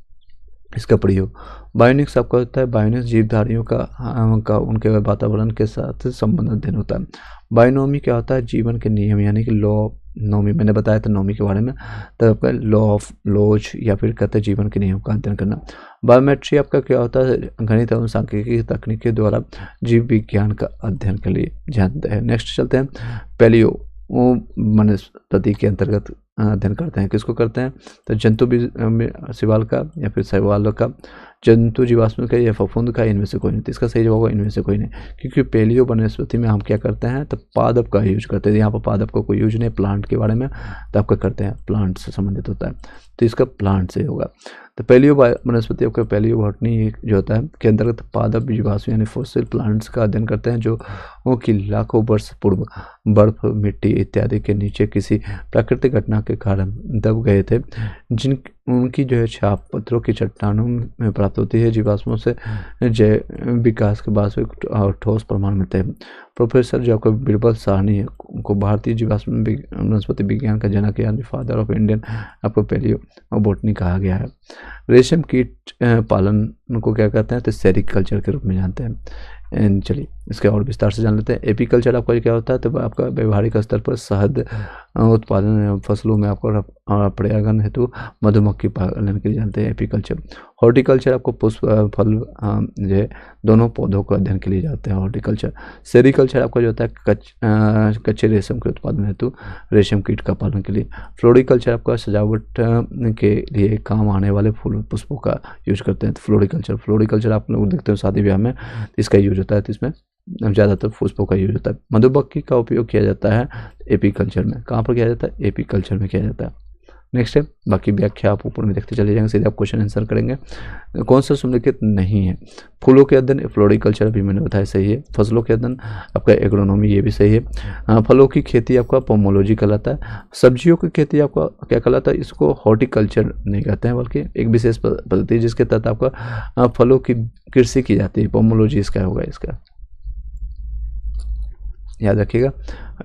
इसका प्रयोग। बायोनिक्स आपका होता है, बायोनिक्स जीवधारियों का उनके वातावरण के साथ संबंध अध्ययन होता है। बायोनोमी क्या होता है, जीवन के नियम यानी कि लॉ नोमी, मैंने बताया था नोमी के बारे में, तब आपका लॉ ऑफ लॉज या फिर कहते हैं जीवन के नियम का अध्ययन करना। बायोमेट्री आपका क्या होता है, गणित एवं सांख्यिकी तकनीक के द्वारा जीव विज्ञान का अध्ययन के लिए जानते हैं। नेक्स्ट चलते हैं, पैलियो वनस्पति के अंतर्गत अध्ययन करते हैं, किसको करते हैं, तो जंतु शिवाल का या फिर शैवाल का, जंतु जीवाश्म का या फफूंद का, इनमें से कोई नहीं। तो इसका सही जवाब होगा इनमें से कोई नहीं, क्योंकि पैलियो वनस्पति में हम क्या करते हैं, तो पादप का यूज करते हैं। यहाँ पर पादप का कोई यूज नहीं, प्लांट के बारे में तो आपका करते हैं, प्लांट से संबंधित होता है, तो इसका प्लांट से होगा। तो पैलियो वनस्पति आपका पैलियो बॉटनी जो होता है के अंतर्गत पादप जीवाश्म यानी फॉसिल प्लांट्स का अध्ययन करते हैं, जो कि लाखों वर्ष पूर्व बर्फ, मिट्टी इत्यादि के नीचे किसी प्राकृतिक घटना के कारण दब गए थे, जिन उनकी जो है छाप पत्थरों की चट्टानों में प्राप्त होती है। जीवाश्मों से जैव विकास के बाद ठोस प्रमाण मिलते हैं। प्रोफेसर जो आपको बीरबल साहनी है को भारतीय जीवाश्म वनस्पति विज्ञान का जनक यानी फादर ऑफ इंडियन आपको पैलियो बॉटनी कहा गया है। रेशम कीट पालन को क्या कहते हैं, तो सेरिकल्चर के रूप में जानते हैं। चलिए इसके और विस्तार से जान लेते हैं। एपीकल्चर आपका क्या होता है, तो आपका व्यवहारिक स्तर पर शहद उत्पादन फसलों में आपको पर्यावरण हेतु मधुमक्खी पालन के लिए जानते हैं एपीकल्चर। हॉर्टिकल्चर आपको पुष्प फल जो है दोनों पौधों को अध्ययन के लिए जाते हैं हॉर्टिकल्चर। सेरिकल्चर आपका जो होता है कच्चे रेशम के उत्पादन हेतु रेशम कीट का पालन के लिए। फ्लोरिकल्चर आपका सजावट के लिए काम आने वाले फूल पुष्पों का यूज करते हैं। फ्लोरिकल्चर आप लोग देखते हो शादी ब्याह में इसका यूज होता है, तो इसमें ज़्यादातर पुष्पों का यूज होता है। मधुमक्खी का उपयोग किया जाता है एपीकल्चर में, कहाँ पर किया जाता है, एपीकल्चर में किया जाता है। नेक्स्ट है, बाकी व्याख्या आप ऊपर में देखते चले जाएंगे, सीधे आप क्वेश्चन आंसर करेंगे। कौन सा सम्मिलित नहीं है, फूलों के अध्ययन फ्लोरिकल्चर अभी मैंने बताया सही है। फसलों के अध्ययन आपका एग्रोनॉमी, ये भी सही है। फलों की खेती आपका पोमोलॉजी कहलाता है। सब्जियों की खेती आपका क्या कहलाता है, इसको हॉर्टिकल्चर नहीं कहते हैं, बल्कि एक विशेष पद्धति जिसके तहत आपका फलों की कृषि की जाती है, पोमोलॉजी इसका होगा, इसका याद रखिएगा।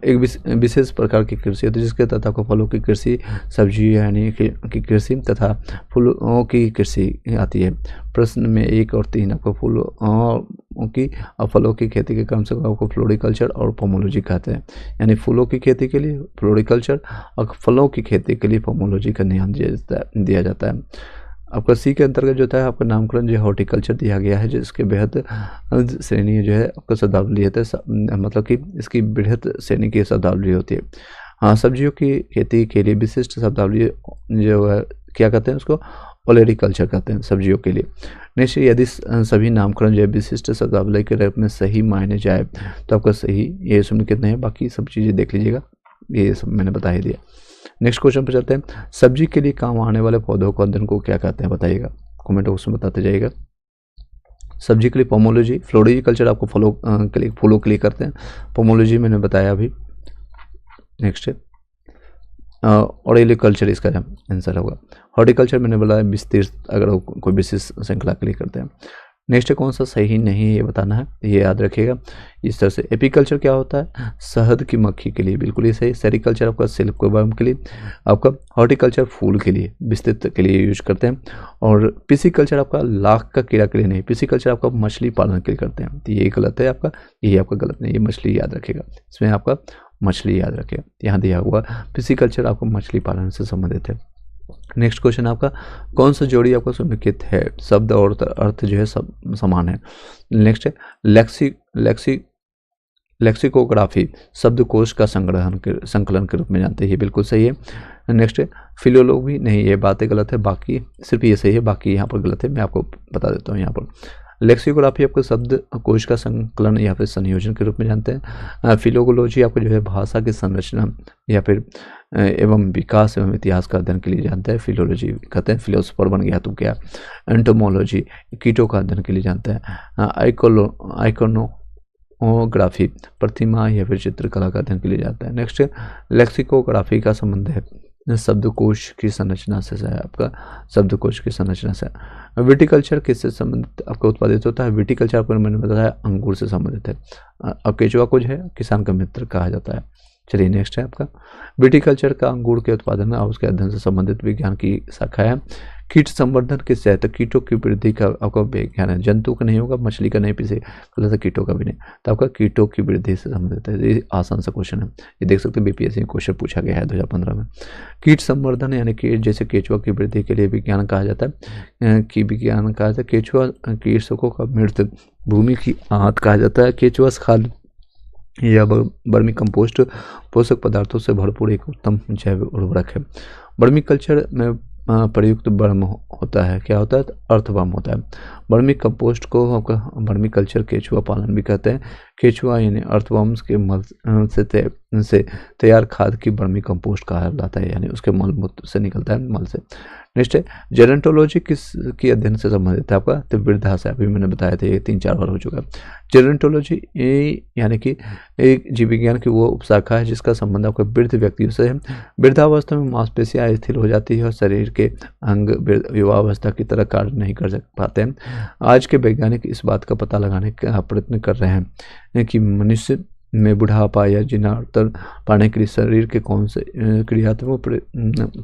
एक विशेष प्रकार की कृषि होती है जिसके तहत आपको फलों की कृषि, सब्जी यानी की कृषि तथा फूलों की कृषि आती है। प्रश्न में 1 और 3 आपको फूलों की और फलों की खेती के क्रम से आपको फ्लोरिकल्चर और पोमोलॉजी कहते हैं। यानी फूलों की खेती के लिए फ्लोरिकल्चर और फलों की खेती के लिए पोमोलॉजी का नाम दिया जाता है। आपका सी के अंतर्गत जो है आपका नामकरण जो हॉर्टिकल्चर दिया गया है, जिसके बेहद श्रेणी जो है आपका शब्दावली है, मतलब कि इसकी बृहद श्रेणी की शब्दावली होती है। हाँ, सब्जियों की खेती के लिए विशिष्ट शब्दावली जो है क्या कहते हैं, उसको ओलेरिकल्चर कहते हैं सब्जियों के लिए। नेक्स्ट, यदि सभी नामकरण जो है विशिष्ट शब्दावली के रूप में सही मायने जाए तो आपका सही ये सम्मिलित नहीं है, बाकी सब चीज़ें देख लीजिएगा, ये सब मैंने बता ही दिया। नेक्स्ट क्वेश्चन पर चलते हैं। सब्जी के लिए काम आने वाले पौधों को अध्ययन को क्या कहते हैं, बताइएगा, कमेंट बॉक्स में बताते जाइएगा। सब्जी के लिए पोमोलॉजी, फ्लोरिकल्चर आपको फलों के लिए करते हैं, पोमोलॉजी मैंने बताया अभी। नेक्स्ट है ऑरेलिकल्चर, इसका आंसर होगा। हॉर्टिकल्चर मैंने बोला विस्तृत, अगर कोई विशेष श्रृंखला के लिए करते हैं। नेक्स्ट कौन सा सही नहीं है ये बताना है, ये याद रखिएगा इस तरह से। एपीकल्चर क्या होता है, शहद की मक्खी के लिए, बिल्कुल ही सही। सेरिकल्चर आपका सिल्क वर्म के लिए, आपका हॉर्टिकल्चर फूल के लिए विस्तृत के लिए यूज करते हैं। और पिसिकल्चर आपका लाख का कीड़ा के लिए नहीं, पिसिकल्चर आपका मछली पालन के लिए करते हैं, तो ये गलत है आपका, ये आपका गलत नहीं, ये मछली याद रखेगा, इसमें आपका मछली याद रखेगा, यहाँ दिया हुआ पिसिकल्चर आपको मछली पालन से संबंधित है। नेक्स्ट क्वेश्चन आपका, कौन सा जोड़ी आपका समेकित है, शब्द और अर्थ जो है सब समान है। नेक्स्ट है लेक्सिकोग्राफी, शब्दकोश का संकलन के रूप में जानते हैं, ये बिल्कुल सही है। नेक्स्ट है फिलोलॉजी, नहीं ये बातें गलत है, बाकी सिर्फ ये सही है, बाकी यहाँ पर गलत है, मैं आपको बता देता हूँ यहाँ पर। लेक्सिकोग्राफी आपको शब्द कोश का संकलन या फिर संयोजन के रूप में जानते हैं। फिलोलॉजी आपको जो है भाषा की संरचना या फिर एवं विकास एवं इतिहास का अध्ययन के लिए जानते हैं, फिलोलॉजी कहते हैं, फिलोसोफर बन गया तुम क्या। एंटोमोलॉजी कीटों का अध्ययन के लिए जानते हैं। आइकोनोग्राफी प्रतिमा या फिर चित्रकला का अध्ययन के लिए जाता है। नेक्स्ट लेक्सिकोग्राफी का संबंध है शब्दकोश की संरचना से है, आपका शब्दकोश की संरचना से। विटिकल्चर किससे संबंधित आपका उत्पादित होता है? विटिकल्चर आपको मैंने बताया अंगूर से संबंधित है। अब केचुआ को जो है किसान का मित्र कहा जाता है। चलिए नेक्स्ट है आपका विटिकल्चर का अंगूर के उत्पादन और उसके अध्ययन से संबंधित विज्ञान की शाखा है। कीट संवर्धन किससे है? तो कीटों की वृद्धि का आपका विज्ञान है। जंतु का नहीं होगा, मछली का नहीं, पीछे गलत है, कीटों का भी नहीं, तो आपका कीटों की वृद्धि से संबंधित है। ये आसान सा क्वेश्चन है, ये देख सकते हैं बीपीएससी में क्वेश्चन पूछा गया है 2015 में। कीट संवर्धन यानी कि जैसे केचुआ की वृद्धि के लिए विज्ञान कहा जाता है कि विज्ञान कहा जाता है। केचुआ कीटों का मृत भूमि की आंत कहा जाता है। केचुआ खाद या वर्मी कंपोस्ट पोषक पदार्थों से भरपूर एक उत्तम जैव उर्वरक है। वर्मी कल्चर में प्रयुक्त वर्म होता है, क्या होता है? अर्थवर्म होता है। वर्मी कंपोस्ट को वर्मी कल्चर केचुआ पालन भी कहते हैं। केचुआ यानी अर्थवर्म्स के मल से तैयार खाद की वर्मी कंपोस्ट कहा जाता है, यानी उसके मल मूत्र से निकलता है, मल से। नेक्स्ट है जेरेंटोलॉजी किस की अध्ययन से संबंधित है? आपका तो वृद्धा से अभी मैंने बताया था, ये 3-4 बार हो चुका है। जेरेंटोलॉजी यानी कि एक जीव विज्ञान की वो उपशाखा है जिसका संबंध आपके वृद्ध व्यक्तियों से है। वृद्धावस्था में मांसपेशियां स्थिर हो जाती है और शरीर के अंग युवावस्था की तरह कार्य नहीं कर पाते हैं। आज के वैज्ञानिक इस बात का पता लगाने का प्रयत्न कर रहे हैं कि मनुष्य में बुढ़ापा या जीर्णोत्तर पाने के लिए शरीर के कौन से क्रियात्मक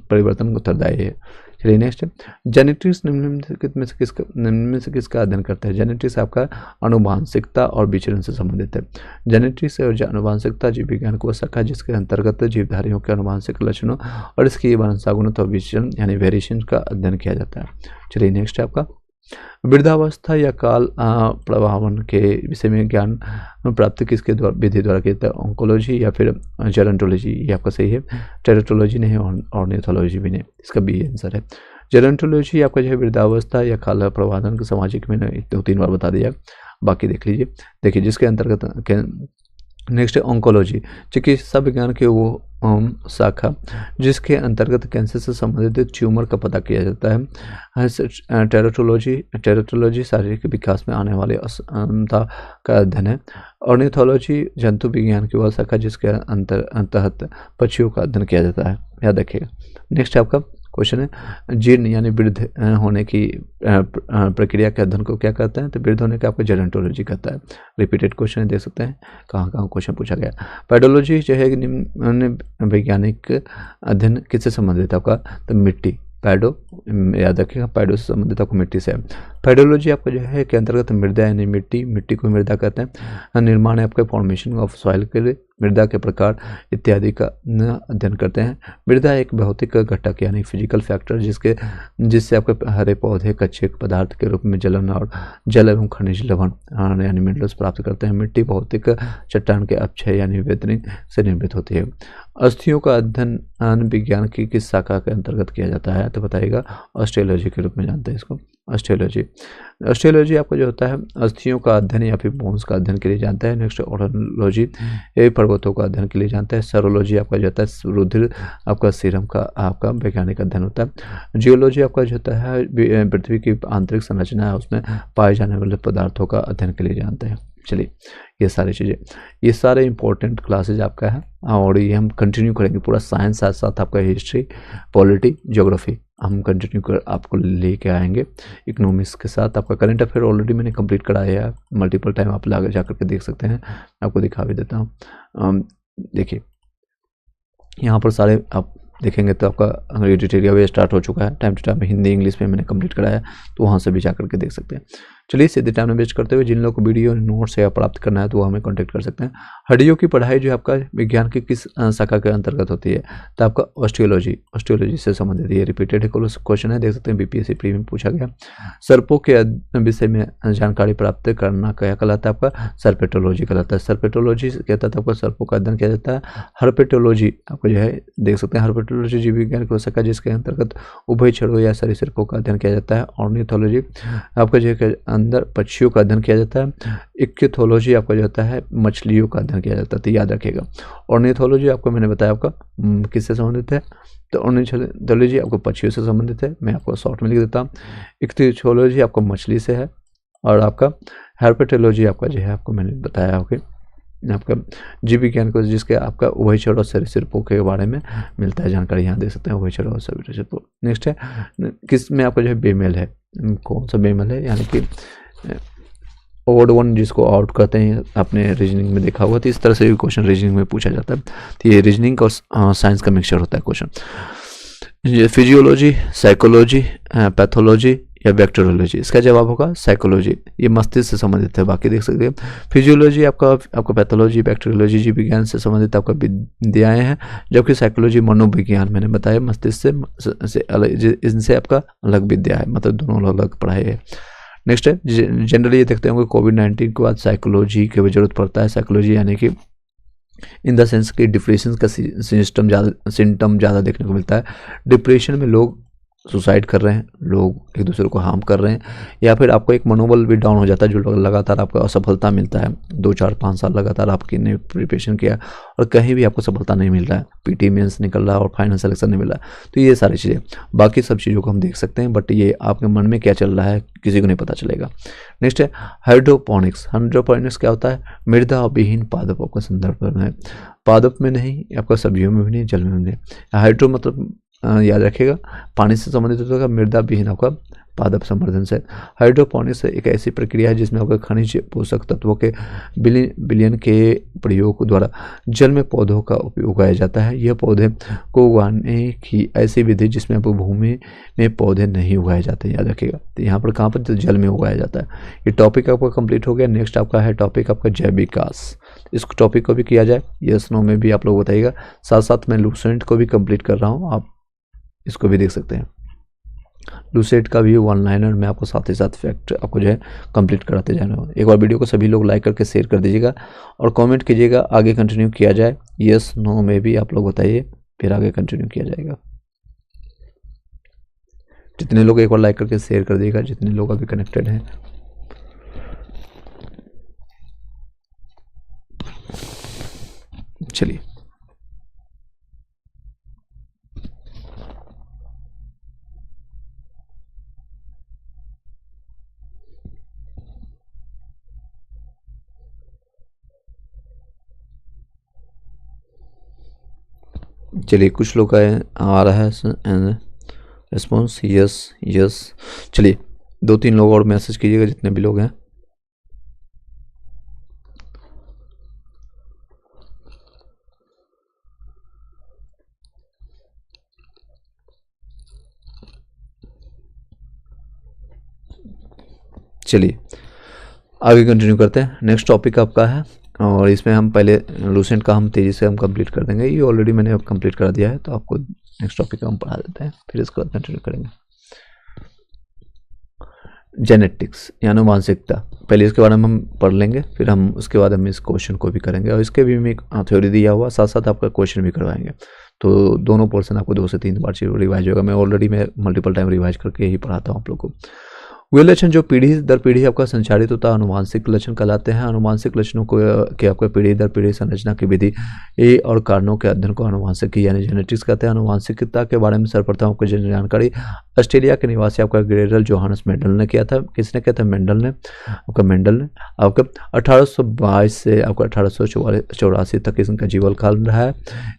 परिवर्तन उत्तरदायी है। चलिए नेक्स्ट है जेनेटिक्स निम्न में से किसका अध्ययन करता है? जेनेटिक्स आपका आनुवांशिकता और विचरण से संबंधित है। जेनेटिक्स और आनुवांशिकता जीव विज्ञान को शाखा जिसके अंतर्गत जीवधारियों के आनुवांशिक लक्षणों और इसकी वंशागुणित और विचरण यानी वेरिएशन का अध्ययन किया जाता है। चलिए नेक्स्ट है आपका वृद्धावस्था या काल प्रभावन के विषय में ज्ञान प्राप्ति किसके विधि द्वारा किया जाता है? ऑन्कोलॉजी या फिर जेरोंटोलॉजी, ये आपका सही है। टेरेटोलॉजी नहीं और ऑर्निथोलॉजी भी नहीं, इसका बी आंसर है। जेरोंटोलॉजी आपका जो है वृद्धावस्था या काल प्रभावन के सामाजिक मैंने 2-3 बार बता दिया, बाकी देख लीजिए। देखिए जिसके अंतर्गत नेक्स्ट है ऑन्कोलॉजी, चिकित्सा विज्ञान के वो शाखा जिसके अंतर्गत कैंसर से संबंधित ट्यूमर का पता किया जाता है। टेरेटोलॉजी शारीरिक विकास में आने वाली असमानता का अध्ययन है। ऑर्निथोलॉजी जंतु विज्ञान की वह शाखा जिसके अंतर्गत पक्षियों का अध्ययन किया जाता है, याद रखिएगा। नेक्स्ट आपका क्वेश्चन है जीर्ण यानी वृद्ध होने की प्रक्रिया के अध्ययन को क्या कहते हैं? तो वृद्ध होने का आपको जेरोंटोलॉजी कहता है। रिपीटेड क्वेश्चन देख सकते हैं कहाँ क्वेश्चन पूछा गया। पेडोलॉजी जो है निम्न वैज्ञानिक अध्ययन किससे संबंधित है? आपका तो मिट्टी, पैडो याद रखिएगा, पैडो से संबंधित आपको मिट्टी से है। पेडोलॉजी आपका जो है के अंतर्गत मृदा यानी मिट्टी को मृदा कहते हैं। निर्माण है आपके फॉर्मेशन ऑफ सॉइल के लिए मृदा के प्रकार इत्यादि का अध्ययन करते हैं। मृदा एक भौतिक घटक यानी फिजिकल फैक्टर जिससे आपके हरे पौधे कच्चे पदार्थ के रूप में जलन और जल एवं खनिज लवण यानी मिनरल्स प्राप्त करते हैं। मिट्टी भौतिक चट्टान के अपक्षय यानी वेदनी से निर्मित होती है। अस्थियों का अध्ययन विज्ञान की किस शाखा के अंतर्गत किया जाता है? तो बताइएगा ऑस्टियोलॉजी के रूप में जानते हैं इसको। ऑस्टियोलॉजी आपका जो होता है अस्थियों का अध्ययन या फिर बोन्स का अध्ययन के लिए जानता है। नेक्स्ट ऑर्नोलॉजी पर्वतों का अध्ययन के लिए जानता है। सेरोलॉजी आपका जो होता है रुधिर आपका सीरम का आपका वैज्ञानिक अध्ययन होता है। जियोलॉजी आपका जो होता है पृथ्वी की आंतरिक संरचना है उसमें पाए जाने वाले पदार्थों का अध्ययन के लिए जानते हैं। चलिए ये सारी चीज़ें, ये सारे इंपॉर्टेंट क्लासेज आपका है और ये हम कंटिन्यू करेंगे पूरा साइंस साथ साथ आपका हिस्ट्री, पॉलिटी, ज्योग्राफी हम कंटिन्यू कर आपको लेके आएंगे। इकोनॉमिक्स के साथ आपका करंट अफेयर ऑलरेडी मैंने कंप्लीट कराया है, मल्टीपल टाइम आप लाकर जा करके देख सकते हैं, आपको दिखा भी देता हूँ। देखिए यहाँ पर सारे आप देखेंगे तो आपका एडिटोरियल भी स्टार्ट हो चुका है। Time to time Hindi English में मैंने कंप्लीट कराया है, तो वहाँ से भी जा करके देख सकते हैं। चलिए सीधे टाइम में वेस्ट करते हुए जिन लोगों को वीडियो नोट्स या प्राप्त करना है तो वो हमें कांटेक्ट कर सकते हैं। हड्डियों की पढ़ाई जो है आपका विज्ञान की किस शाखा के अंतर्गत होती है? तो आपका ऑस्टियोलॉजी से संबंधित ये रिपीटेड क्वेश्चन है, देख सकते हैं बीपीएससी प्री में पूछा गया। सर्पों के विषय में जानकारी प्राप्त करना क्या कहलाता है? आपका सर्पेटोलॉजी कहलाता है। सर्पेटोलॉजी कहता है आपका सर्पों का अध्ययन किया जाता है। हर्पेटोलॉजी आपको जो है देख सकते हैं, हर्पेटोलॉजी जीव विज्ञान की शाखा जिसके अंतर्गत उभयचरों या सरीसृपों का अध्ययन किया जाता है। ऑर्निथोलॉजी आपका जो है अंदर पक्षियों का अध्ययन किया जाता है। इक्थियोलॉजी आपका जो होता है मछलियों का अध्ययन किया जाता है, तो याद रखिएगा। ऑर्निथोलॉजी आपको मैंने बताया आपका किससे संबंधित है? तो ऑर्निथोलॉजी आपको पक्षियों से संबंधित है, मैं आपको शॉर्ट में लिख देता हूँ। इक्थियोलॉजी आपको मछली से है और आपका हर्पेटोलॉजी आपका जो है आपको मैंने बताया ओके आपका जीव विज्ञान कोश जिसके आपका उभयचर और सरीसृपों के बारे में मिलता है जानकारी, यहाँ देख सकते हैं उभयचर और सरीसृपों। नेक्स्ट है किस में आपका जो है बेमेल है, कौन सा बेमेल है, यानी कि ओड वन जिसको आउट कहते हैं, आपने रीजनिंग में देखा हुआ। तो इस तरह से भी क्वेश्चन रीजनिंग में पूछा जाता है। तो ये रीजनिंग और साइंस का मिक्सचर होता है क्वेश्चन। फिजियोलॉजी, साइकोलॉजी, पैथोलॉजी या बैक्टीरियोलॉजी, इसका जवाब होगा साइकोलॉजी। ये मस्तिष्क से संबंधित है। बाकी देख सकते हैं फिजियोलॉजी आपका पैथोलॉजी, बैक्टीरियोलॉजी जीव विज्ञान से संबंधित आपका विद्याएं हैं, जबकि साइकोलॉजी मनोविज्ञान मैंने बताया मस्तिष्क से अलग, इनसे आपका अलग विद्या है, मतलब दोनों अलग पढ़ाई है। नेक्स्ट है जनरली ये देखते होंगे कोविड-19 के बाद साइकोलॉजी की जरूरत पड़ता है। साइकोलॉजी यानी कि इन द सेंस कि डिप्रेशन का सिम्टम ज़्यादा देखने को मिलता है। डिप्रेशन में लोग सुसाइड कर रहे हैं, लोग एक दूसरे को हार्म कर रहे हैं, या फिर आपको एक मनोबल भी डाउन हो जाता है जो लगातार आपको असफलता मिलता है। 2, 4, 5 साल लगातार आपने प्रिपरेशन किया और कहीं भी आपको सफलता नहीं मिल रहा है, पीटी मेंस निकल रहा है और फाइनल सिलेक्शन नहीं मिल रहा है। तो ये सारी चीज़ें, बाकी सब चीज़ों को हम देख सकते हैं, बट ये आपके मन में क्या चल रहा है किसी को नहीं पता चलेगा। नेक्स्ट है हाइड्रोपोनिक्स। हाइड्रोपोनिक्स क्या होता है, मृदा विहीन पादपों का संदर्भ है। पादप में नहीं, आपका सब्जियों में भी नहीं, जल में भी नहीं। हाइड्रो मतलब याद रखिएगा पानी से संबंधित होगा, मृदा विहीन आपका पादप संवर्धन से। हाइड्रोपोनिक्स एक ऐसी प्रक्रिया है जिसमें आपका खनिज पोषक तत्वों के बिलियन के प्रयोग द्वारा जल में पौधों का उपयोग उगाया जाता है। यह पौधे को उगाने की ऐसी विधि जिसमें आपको भूमि में पौधे नहीं उगाए जाते, याद रखिएगा। तो यहाँ पर कहाँ पर, तो जल में उगाया जाता है। ये टॉपिक आपका कंप्लीट हो गया। नेक्स्ट आपका है टॉपिक आपका जैव विकास। इस टॉपिक को भी किया जाए, यस नो में भी आप लोग बताइएगा। साथ साथ मैं लूसेंट को भी कंप्लीट कर रहा हूँ, आप इसको भी देख सकते हैं। लूसेट का भी 1 लाइनर मैं आपको साथ ही साथ फैक्ट आपको जो है कंप्लीट कराते जा रहा हूँ। एक बार वीडियो को सभी लोग लाइक करके शेयर कर दीजिएगा और कमेंट कीजिएगा आगे कंटिन्यू किया जाए, यस नो में भी आप लोग बताइए, फिर आगे कंटिन्यू किया जाएगा। जितने लोग एक बार लाइक करके शेयर कर दीजिएगा, जितने लोग अभी कनेक्टेड हैं। चलिए कुछ लोग आ रहा है रिस्पॉन्स, यस यस। चलिए 2-3 लोग और मैसेज कीजिएगा जितने भी लोग हैं। चलिए आगे कंटिन्यू करते हैं। नेक्स्ट टॉपिक आपका है और इसमें हम पहले लूसेंट का हम तेज़ी से हम कंप्लीट कर देंगे। ये ऑलरेडी मैंने अब कंप्लीट करा दिया है, तो आपको नेक्स्ट टॉपिक का हम पढ़ा देते हैं, फिर इसके बाद कंटिन्यू करेंगे। जेनेटिक्स यानी आनुवांशिकता, पहले इसके बारे में हम पढ़ लेंगे, फिर हम उसके बाद हम इस क्वेश्चन को भी करेंगे और इसके भी एक थ्योरी दिया हुआ, साथ साथ आपका क्वेश्चन भी करवाएंगे। तो दोनों पोर्शन आपको 2 से 3 बार रिवाइज होगा। मैं ऑलरेडी मल्टीपल टाइम रिवाइज करके ही पढ़ाता हूँ आप लोग को। वे लक्षण जो पीढ़ी दर पीढ़ी आपका संचारित होता है आनुवांशिक लक्षण कहलाते हैं। आनुवांशिक लक्षणों को के आपका पीढ़ी दर पीढ़ी संरचना की विधि और कारणों के अध्ययन को आनुवांशिक यानी जेनेटिक्स कहते हैं। आनुवांशिकता के बारे में सर्वप्रथम आपको जानकारी ऑस्ट्रेलिया के निवासी आपका ग्रेरल जोहानस मेंडल ने किया था। किसने किया था? मेंडल ने आपका 1822 से आपका 1884 तक इनका जीवन काल रहा है।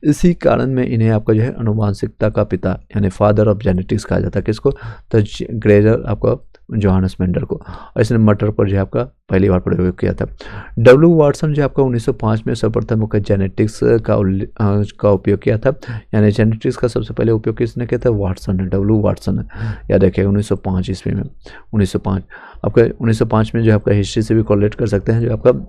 इसी कारण में इन्हें आपका जो है आनुवांशिकता का पिता यानी फादर ऑफ जेनेटिक्स कहा जाता है। किसको? तो ग्रेरल आपका जोहानस मेंडल को। और इसने मटर पर जो है आपका पहली बार प्रयोग किया था। डब्ल्यू वाटसन जो आपका 1905 में सर्वप्रथम जेनेटिक्स का उपयोग किया था, यानी जेनेटिक्स का सबसे पहले उपयोग किसने किया था? वाटसन ने, डब्ल्यू वाटसन ने, याद रखिएगा 1905 ईस्वी में। 1905 आपका 1905 में जो आपका हिस्ट्री से भी कोरिलेट कर सकते हैं। जो आपका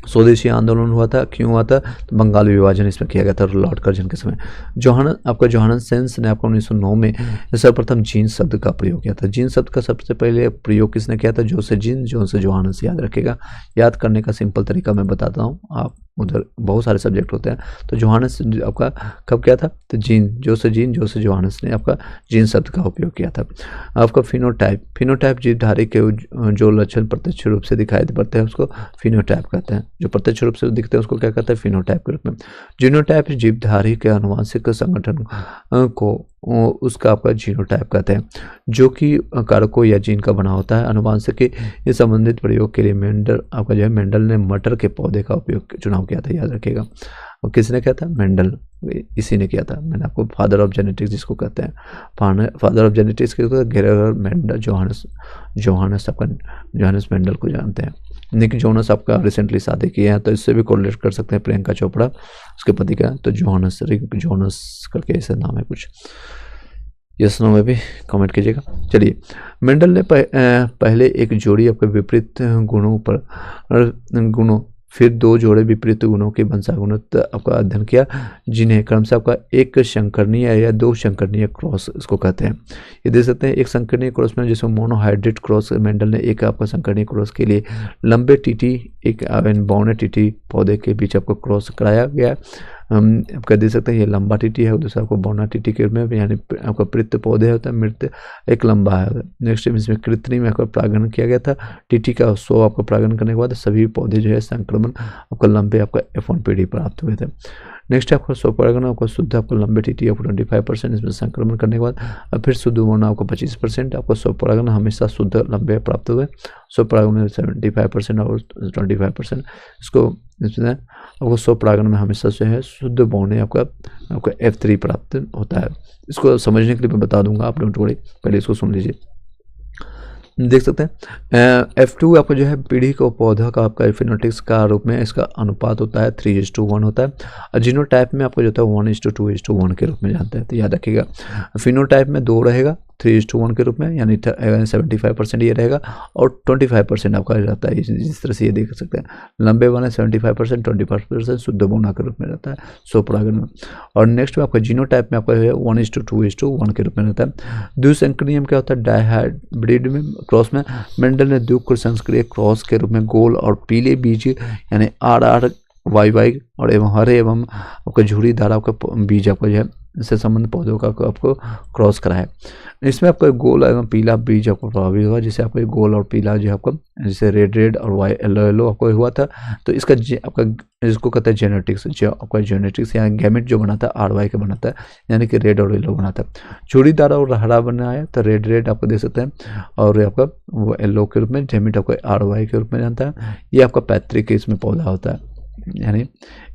स्वदेशी आंदोलन हुआ था, क्यों हुआ था? तो बंगाल विभाजन इसमें किया गया था लॉर्ड कर्जन के समय। जोहानस सेंस ने आपका 1909 में सर्वप्रथम जीन शब्द का प्रयोग किया था। जीन शब्द का सबसे पहले प्रयोग किसने किया था? जो से जीन, जो से जोहानस। याद रखिएगा, याद करने का सिंपल तरीका मैं बताता हूँ, आप उधर बहुत सारे सब्जेक्ट होते हैं। तो जोहानस आपका कब किया था? तो जीन, जो से जोहानस ने आपका जीन शब्द का उपयोग किया था। आपका फिनोटाइप जीवधारी के जो लक्षण प्रत्यक्ष रूप से दिखाई पड़ते हैं उसको फिनोटाइप कहते हैं। जो प्रत्यक्ष रूप से दिखते हैं उसको क्या कहते हैं, फिनोटाइप के रूप में। जीनोटाइप जीवधारी के आनुवंशिक संगठन को उसका आपका जीनोटाइप कहते हैं, जो कि कारकों या जीन का बना होता है। आनुवंशिक के संबंधित प्रयोग के लिए मेंडल आपका जो है मेंडल ने मटर के पौधे का उपयोग चुनाव किया था, याद रखिएगा। और किसने किया था, मेंडल, इसी ने किया था। मैंने आपको फादर ऑफ जेनेटिक्स जिसको कहते हैं, फादर ऑफ जेनेटिक्स के ग्रेगर मेंडल जोहानस आपका जोहानस मेंडल को जानते हैं। निक जोनस आपका रिसेंटली शादी किए हैं, तो इससे भी कोरिलेट कर सकते हैं, प्रियंका चोपड़ा उसके पति का, तो जोहानस रिक जोनस करके ऐसा नाम है कुछ। यस नो में भी कमेंट कीजिएगा। चलिए, मेंडल ने पहले एक जोड़ी आपके विपरीत गुणों फिर 2 जोड़े विपरीत गुणों के वंशानुगत आपका अध्ययन किया, जिन्हें क्रमशः आपका एक संकरणीय या 2 संकरणीय क्रॉस इसको कहते हैं। ये देख सकते हैं, एक संकरणीय क्रॉस में जिसमें मोनोहाइब्रिड क्रॉस, मेंडल ने एक आपका संकरणीय क्रॉस के लिए लंबे टीटी एक बौने टीटी पौधे के बीच आपको क्रॉस कराया गया। आपका देख सकते हैं, ये लंबा टीटी है, दूसरा आपको बौना टीटी के रूप में, यानी आपका पृथ पौधे होता है, मृत एक लंबा है। नेक्स्ट इसमें कृत्रिम आपका परागण किया गया था, टीटी का 100 आपका परागण करने के बाद सभी पौधे जो है संक्रमण आपका लंबे आपका F1 पीढ़ी प्राप्त हुए थे। नेक्स्ट आपका 100 परागण आपको शुद्ध आपको लंबे टीटी आपको 25% इसमें संक्रमण करने के बाद, अब फिर शुद्ध होना आपको 25%, आपको 100 परागण हमेशा शुद्ध लंबे प्राप्त हुए। 100 परागण में 75% और 25% इसको इसमें आपको 100 परागण में हमेशा जो है शुद्ध बौने आपका F3 प्राप्त होता है। इसको समझने के लिए मैं बता दूंगा, आप डोंट वरी, पहले इसको सुन लीजिए। देख सकते हैं F2 आपका जो है पीढ़ी को पौधा का आपका फिनोटिक्स का रूप में इसका अनुपात होता है 3:1 होता है, और जीनोटाइप में आपको जो होता है 1:2:1 के रूप में जानते हैं। तो याद रखिएगा, फिनोटाइप में 2 रहेगा 3:1 के रूप में, यानी 75% ये रहेगा और 25% आपका रहता है। जिस तरह से ये देख सकते हैं, लंबे वाले 75%, 25% शुद्ध बौना के रूप में रहता है 100 परागण में। और नेक्स्ट में आपका जीनोटाइप में आपका 1:2:1 के रूप में रहता है। द्विसंकरीय क्या होता है, डायहाइब्रिड में क्रॉस में मेंडल ने द्विसंकरीय क्रॉस के रूप में गोल और पीले बीज यानी RRYY और एवं हरे एवं आपका झुर्रीदार आपका बीज आपका जो है इससे संबंधित पौधों का आपको क्रॉस कराया। इसमें आपका गोल एवं पीला बीज आपको प्रभावित हुआ, जिसे आपको गोल और पीला जो आपका जैसे रेड और येलो आपको हुआ था। तो इसका आपका इसको कहते हैं जेनेटिक्स, जो आपका जेनेटिक्स या गैमेट जो बनाता है RY का बनाता है, यानी कि रेड और येलो बनाता है। झुर्रीदार और हरा बनाया तो रेड आपको देख सकते हैं, और आपका वो येलो के रूप में गैमेट आपको RY के रूप में जानता है। ये आपका पैतृक इसमें पौधा होता है, यानी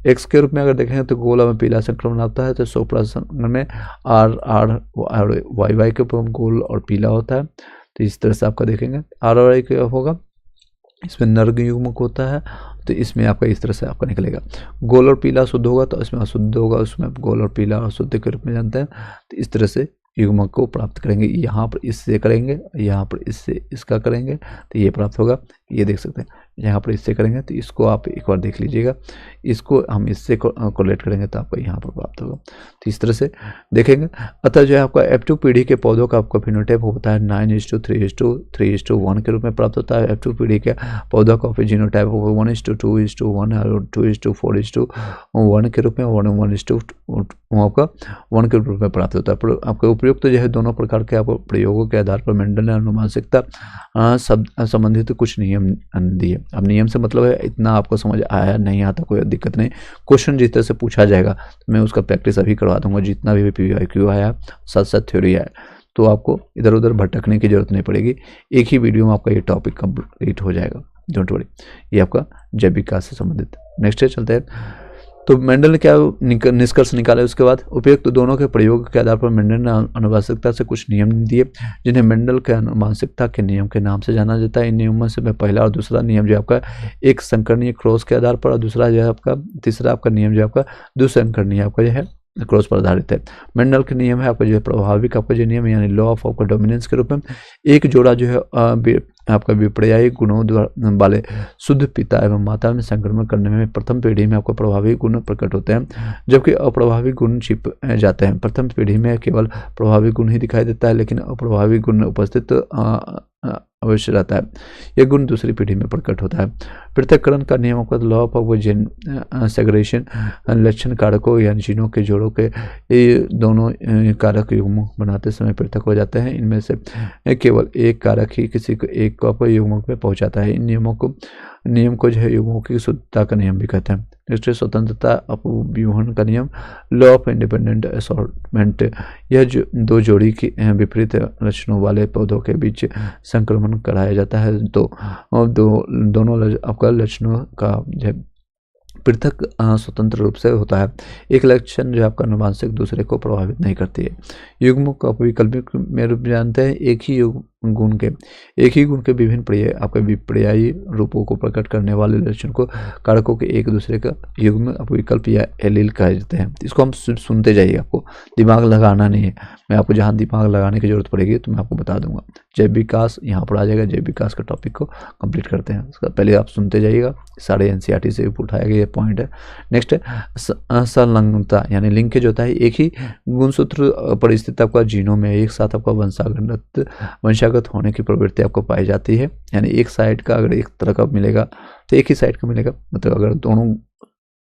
एक्स के रूप में अगर देखेंगे तो गोल में पीला संक्रमण आता है, तो 100% में RRYY के ऊपर गोल और पीला होता है। तो इस तरह से आपका देखेंगे RRY क्या होगा, इसमें नर युग्मक होता है, तो इसमें आपका इस तरह से आपका निकलेगा। गोल और पीला शुद्ध होगा तो इसमें अशुद्ध होगा, उसमें आप गोल और पीला अशुद्ध के रूप में जानते हैं। तो इस तरह से युग्मक को प्राप्त करेंगे, यहाँ पर इससे करेंगे, यहाँ पर इससे इसका करेंगे तो ये प्राप्त होगा। ये देख सकते हैं, यहाँ पर इससे करेंगे तो इसको आप एक बार देख लीजिएगा, इसको हम इससे कोरिलेट करेंगे तो आपको यहाँ पर प्राप्त होगा। तो इस तरह से देखेंगे। अतः जो है आपका F2 पीढ़ी के पौधों का आपका फिनोटाइप होता है 9:3:3:1 के रूप में प्राप्त होता है। F2 पीढ़ी के पौधों का फिर जीनोटाइप होगा 1:2:1 और 2:4:1 के रूप में, 1:1 आपका 1 के रूप में प्राप्त होता है। आपके उपयुक्त जो है दोनों प्रकार के आपको प्रयोगों के आधार पर मेंडल ने अनुवांशिकता संबंधित कुछ नियम दिए। अब नियम से मतलब है इतना आपको समझ आया नहीं आता कोई दिक्कत नहीं, क्वेश्चन जिस तरह से पूछा जाएगा तो मैं उसका प्रैक्टिस अभी करवा दूंगा, जितना भी PYQ आया साथ साथ थ्योरी आया, तो आपको इधर उधर भटकने की जरूरत नहीं पड़ेगी। एक ही वीडियो में आपका ये टॉपिक कंप्लीट हो जाएगा, डोंट वरी। ये आपका जैव विकास से संबंधित। नेक्स्ट चलते हैं। तो मेंडल ने क्या निष्कर्ष निकाले उसके बाद, उपयुक्त दोनों के प्रयोग के आधार पर मेंडल ने आनुवंशिकता से कुछ नियम दिए, जिन्हें मेंडल के आनुवंशिकता के नियम के नाम से जाना जाता है। इन नियमों से मैं पहला और दूसरा नियम जो आपका एक संकरणीय क्रॉस के आधार पर, और दूसरा जो है आपका तीसरा आपका नियम जो आपका द्विसंकरणीय आपका जो है क्रॉस पर आधारित है। मेंडल के नियम है आपका जो है प्रभाविक आपका जो नियम यानी लॉ ऑफ आपका डोमिनेंस के रूप में, एक जोड़ा जो है आपका विपर्यायी गुणों वाले शुद्ध पिता एवं माता में संक्रमण करने में प्रथम पीढ़ी में आपको प्रभावी गुण प्रकट होते हैं, जबकि अप्रभावी गुण छिप जाते हैं। प्रथम पीढ़ी में केवल प्रभावी गुण ही दिखाई देता है, लेकिन अप्रभावी गुण उपस्थित अवश्य रहता है। यह गुण दूसरी पीढ़ी में प्रकट होता है। पृथक्करण का नियम का लॉ ऑफ जेन सेग्रेगेशन लक्षण कारकों या जीनों के जोड़ों के ये दोनों कारक युग्म बनाते समय पृथक हो जाते हैं। इनमें से केवल एक कारक ही किसी को एक को युग्मक में पहुंचाता है। इन नियम को जो है युग्मों की शुद्धता का नियम भी कहते हैं। नेक्स्ट है स्वतंत्रता अपव्यूहन का नियम, लॉ ऑफ इंडिपेंडेंट असॉर्टमेंट। यह दो जोड़ी की विपरीत लक्षणों वाले पौधों के बीच संक्रमण कराया जाता है। दोनों आपका लक्षणों का जो है पृथक स्वतंत्र रूप से होता है। एक लक्षण जो आपका अनुवांशिक दूसरे को प्रभावित नहीं करती है। युग्म को वैकल्पिक में रूप जानते हैं। एक ही गुण के विभिन्न आपके विपर्यायी रूपों को प्रकट करने वाले लक्षण को कारकों के एक दूसरे का युग्म विकल्प या एलील कहे जाते हैं। इसको हम सुनते जाइए, आपको दिमाग लगाना नहीं है। मैं आपको जहाँ दिमाग लगाने की जरूरत पड़ेगी तो मैं आपको बता दूंगा। जैव विकास यहाँ पर आ जाएगा। जैव विकास का टॉपिक को कंप्लीट करते हैं। उसका पहले आप सुनते जाइएगा, सारे एनसीईआरटी से उठाया गया ये पॉइंट है। नेक्स्ट है संलग्नता यानी लिंकेज होता है। एक ही गुणसूत्र परिस्थिति आपका जीनों में एक साथ आपका वंशागत होने की प्रवृत्ति आपको पाई जाती है। यानी एक साइड का अगर एक तरह का मिलेगा तो एक ही साइड का मिलेगा। मतलब अगर दोनों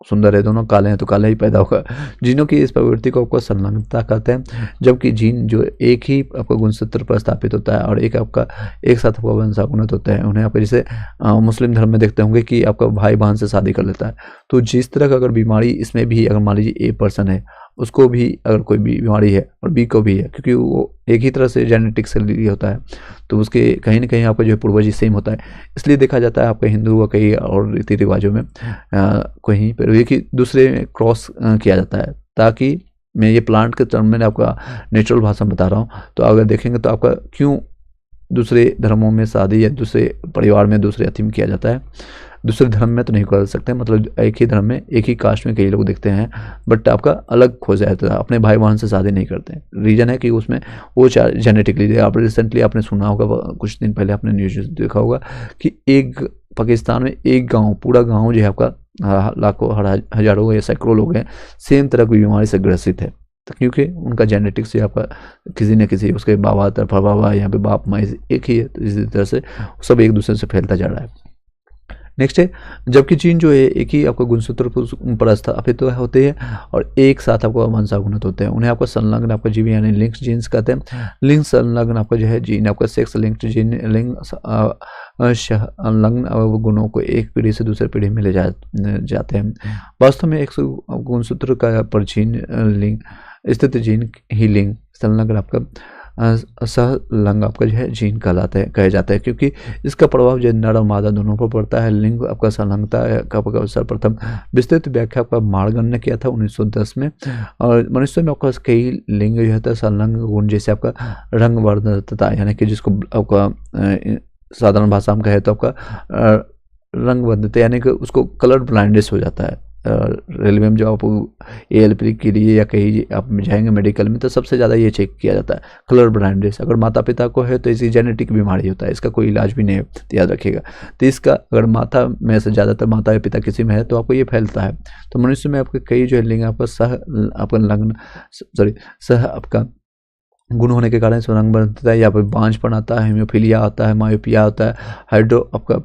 सुंदर है, दोनों काले हैं तो काला ही पैदा होगा। जीनों की इस प्रवृत्ति को आपको संलग्नता कहते हैं। जबकि जीन जो एक ही आपका गुणसूत्र पर स्थापित होता है और एक आपका एक साथ आपका वंशानुगत होता है, उन्हें आप जैसे मुस्लिम धर्म में देखते होंगे कि आपका भाई बहन से शादी कर लेता है। तो जिस तरह का अगर बीमारी इसमें भी अगर मान लीजिए ए पर्सन है, उसको भी अगर कोई बीमारी है और बी को भी है, क्योंकि वो एक ही तरह से जेनेटिक से लिए होता है, तो उसके कहीं ना कहीं आपका जो है पूर्वज ही सेम होता है। इसलिए देखा जाता है आपके हिंदू व कई और रीति रिवाजों में कहीं पर एक ही दूसरे में क्रॉस किया जाता है, ताकि मैं ये प्लांट के टर्म में आपका नेचुरल भाषा में बता रहा हूँ। तो अगर देखेंगे तो आपका क्यों दूसरे धर्मों में शादी या दूसरे परिवार में दूसरे अथी में किया जाता है, दूसरे धर्म में तो नहीं कर सकते। मतलब एक ही धर्म में एक ही कास्ट में कई लोग दिखते हैं, बट आपका अलग हो जाता है, अपने भाई बहन से शादी नहीं करते हैं। रीजन है कि उसमें वो जेनेटिकली, आप रिसेंटली आपने सुना होगा, कुछ दिन पहले आपने न्यूज देखा होगा कि एक पाकिस्तान में एक गाँव, पूरा गाँव जो है आपका लाखों हजारों या सैकड़ों लोग हैं सेम तरह की बीमारी से ग्रसित है। तो क्योंकि उनका जेनेटिक्स से आपका किसी न किसी उसके बाबा तरफ बाबा यहाँ पे बाप माँ एक ही है, तो इसी तरह से सब एक दूसरे से फैलता जा रहा है। नेक्स्ट है जबकि जीन जो है एक ही आपका गुणसूत्र पर स्थापित तो होते हैं और एक साथ आपको वंशानुगत होते हैं। उन्हें आपका संलग्न आपका जीव यानी लिंक्ड जीन्स कहते हैं। लिंक संलग्न आपका जो है जीन आपका सेक्स लिंक्ड जीन लिंग संलग्न गुणों को एक पीढ़ी से दूसरी पीढ़ी में ले जाते हैं। वास्तव में एक गुणसूत्र का पर जीन लिंग स्थित जीन ही लिंग संलग्न आपका सहलंग आपका जो है जीन कहे जाता है, क्योंकि इसका प्रभाव जो नर और मादा दोनों पर पड़ता है। लिंग आपका संलग्नता का सर्वप्रथम विस्तृत व्याख्या आपका मार्गन ने किया था 1910 में। और मनुष्य में आपका कई लिंग जो है संलग्न गुण, जैसे आपका रंग वर्णता यानी कि जिसको आपका साधारण भाषा में कहे तो आपका रंग वर्णता यानी कि उसको कलर ब्लाइंडनेस हो जाता है। रेलवे में जो आप ALP के लिए या कहीं आप जाएंगे मेडिकल में तो सबसे ज़्यादा ये चेक किया जाता है कलर ब्लाइंडनेस। अगर माता पिता को है तो इसी जेनेटिक बीमारी होता है, इसका कोई इलाज भी नहीं है, तो याद रखिएगा। तो इसका अगर माता में से ज़्यादातर माता या पिता किसी में है तो आपको ये फैलता है। तो मनुष्य में आपके कई जो है लिंग आपका सह आपका गुण होने के कारण इसमें रंग बनता है। यहाँ पर बांझपन आता है, हेमोफीलिया आता है, मायोपिया आता है, हाइड्रो आपका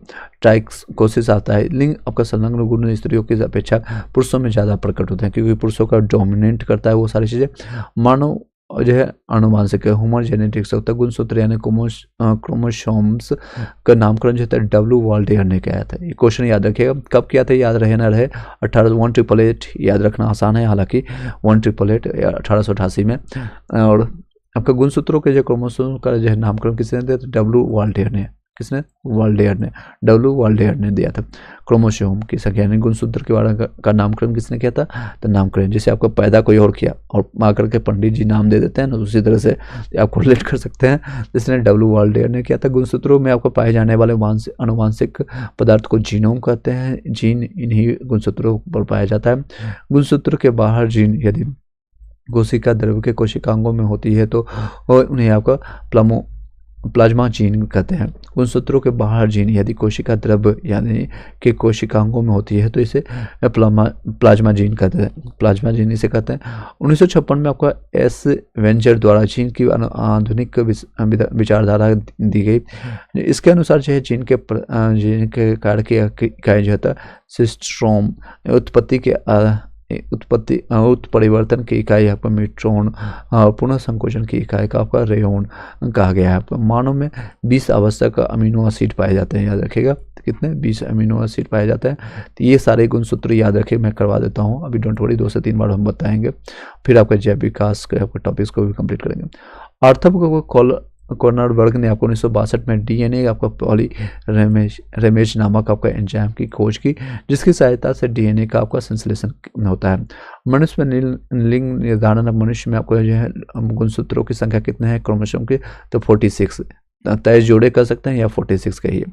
ट्राइकोसिस आता है। लिंग आपका संलग्न गुण स्त्रियों की अपेक्षा पुरुषों में ज़्यादा प्रकट होते हैं, क्योंकि पुरुषों का डोमिनेट करता है वो सारी चीज़ें। मानव जो है अनुवांशिक है, ह्यूमन जेनेटिक्स होता है। गुणसूत्र यानी क्रोमोसोम्स का नामकरण जो होता है W वाल्डेयर ने किया था। ये क्वेश्चन याद रखिएगा, कब किया था याद रहे ना रहे, 1888 याद रखना आसान है, हालांकि 1888 1888 में। और आपका गुणसूत्रों के जो क्रोमोसोम का जो है नामकरण किसने दिया था? W वाल्डेयर ने। किसने? W वाल्डेयर ने दिया था। क्रोमोसोम की संख्या यानी गुणसूत्र के बारे का नामकरण किसने किया था? तो नामकरण जैसे आपको पैदा कोई और किया और आकर के पंडित जी नाम दे देते हैं ना, उसी तरह से आप रिलेट कर सकते हैं। जिसने W वाल्डेयर ने किया था। गुणसूत्रों में आपको पाए जाने वाले अनुवांशिक पदार्थ को जीनोम कहते हैं। जीन इन्हीं गुणसूत्रों पर पाया जाता है। गुणसूत्र के बाहर जीन यदि कोशिका द्रव्य के कोशिकांगों में होती है तो उन्हें आपका प्लाज्मा जीन कहते हैं। गुणसूत्रों के बाहर जीन यदि कोशिका द्रव्य यानी कि कोशिकांगों में होती है तो इसे प्लाज्मा जीन कहते हैं। प्लाज्मा जीन इसे कहते हैं। 1956 में आपका एस वेंचर द्वारा जीन की आधुनिक विचारधारा दी गई। इसके अनुसार जो है जीन के कार्य की इकाई जो है सिस्ट्रोम, उत्परिवर्तन की इकाई आपका मीट्रोन, पुनः संकोचन की इकाई का आपका रेयोन कहा गया है। आपका मानव में 20 आवश्यक अमीनो एसिड पाए जाते हैं, याद रखिएगा कितने 20 अमीनो एसिड पाए जाते हैं। तो ये सारे गुणसूत्र याद रखिए, मैं करवा देता हूँ, अभी डोंट वरी 2 से 3 बार हम बताएंगे, फिर आपका जैव विकास के आपके टॉपिक्स को भी कंप्लीट करेंगे। आर्थर कॉर्नरबर्ग ने आपको 1962 में डीएनए आपका पॉलीरेमेज नामक आपका एंजाइम की खोज की, जिसकी सहायता से डीएनए का आपका संश्लेषण होता है। मनुष्य में लिंग निर्धारण, मनुष्य में आपको जो है गुणसूत्रों की संख्या कितने हैं क्रोमोसोम की, तो 46 तय जोड़े कर सकते हैं या 46 कहिए।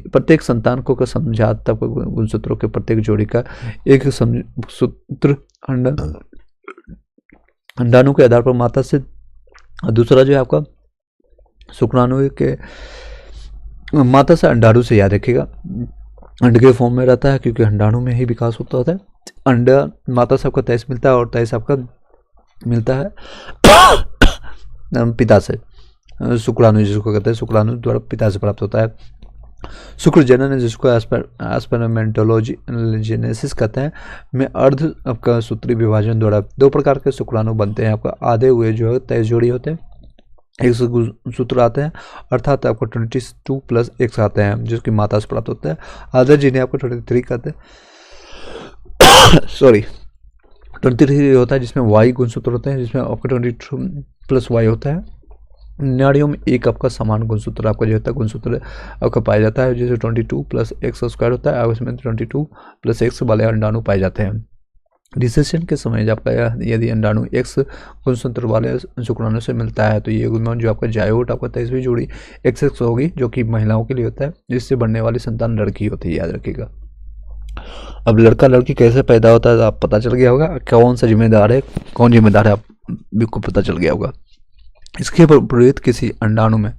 प्रत्येक संतान को समझा तब गुणसूत्रों के प्रत्येक जोड़ी का एक सूत्र अंडाणु के आधार पर माता से, दूसरा जो है आपका शुक्राणु के माता से अंडाणु से, याद रखिएगा अंड के फॉर्म में रहता है क्योंकि अंडाणु में ही विकास होता है। अंडा माता से आपको 23 मिलता है और 23 आपका मिलता है पिता से, शुक्राणु जिसको कहते हैं, शुक्राणु द्वारा पिता से प्राप्त होता है। शुक्र जनन जिसको एस्पर्मेटोजेनेसिस कहते हैं में अर्ध आपका सूत्री विभाजन द्वारा 2 प्रकार के शुक्राणु बनते हैं। आपका आधे हुए जो है 23 जोड़ी होते हैं, एक सूत्र आते हैं, अर्थात आपको 22 + X आते हैं जिसकी माता से प्राप्त होता है। आधे जिन्हें आपको 23 कहते हैं, सॉरी 23 होता है जिसमें Y गुणसूत्र होते हैं, जिसमें आपका 22 + Y होता है। नाड़ियों में एक आपका समान गुणसूत्र आपका जो होता है गुणसूत्र आपका पाया जाता है, जैसे 22 + X² होता है, उसमें 22 + X वाले अंडाणु पाए जाते हैं। रिसेशन के समय जब आपका यदि अंडाणु X गुणसूत्र वाले शुक्राणु से मिलता है तो ये जो आपका जायोट आपका 23वीं जोड़ी XX होगी, जो कि महिलाओं के लिए होता है, जिससे बनने वाली संतान लड़की होती है, याद रखिएगा। अब लड़का लड़की कैसे पैदा होता है आप पता चल गया होगा, कौन सा जिम्मेदार है कौन जिम्मेदार है आपको पता चल गया होगा। इसके विपरीत किसी अंडाणु में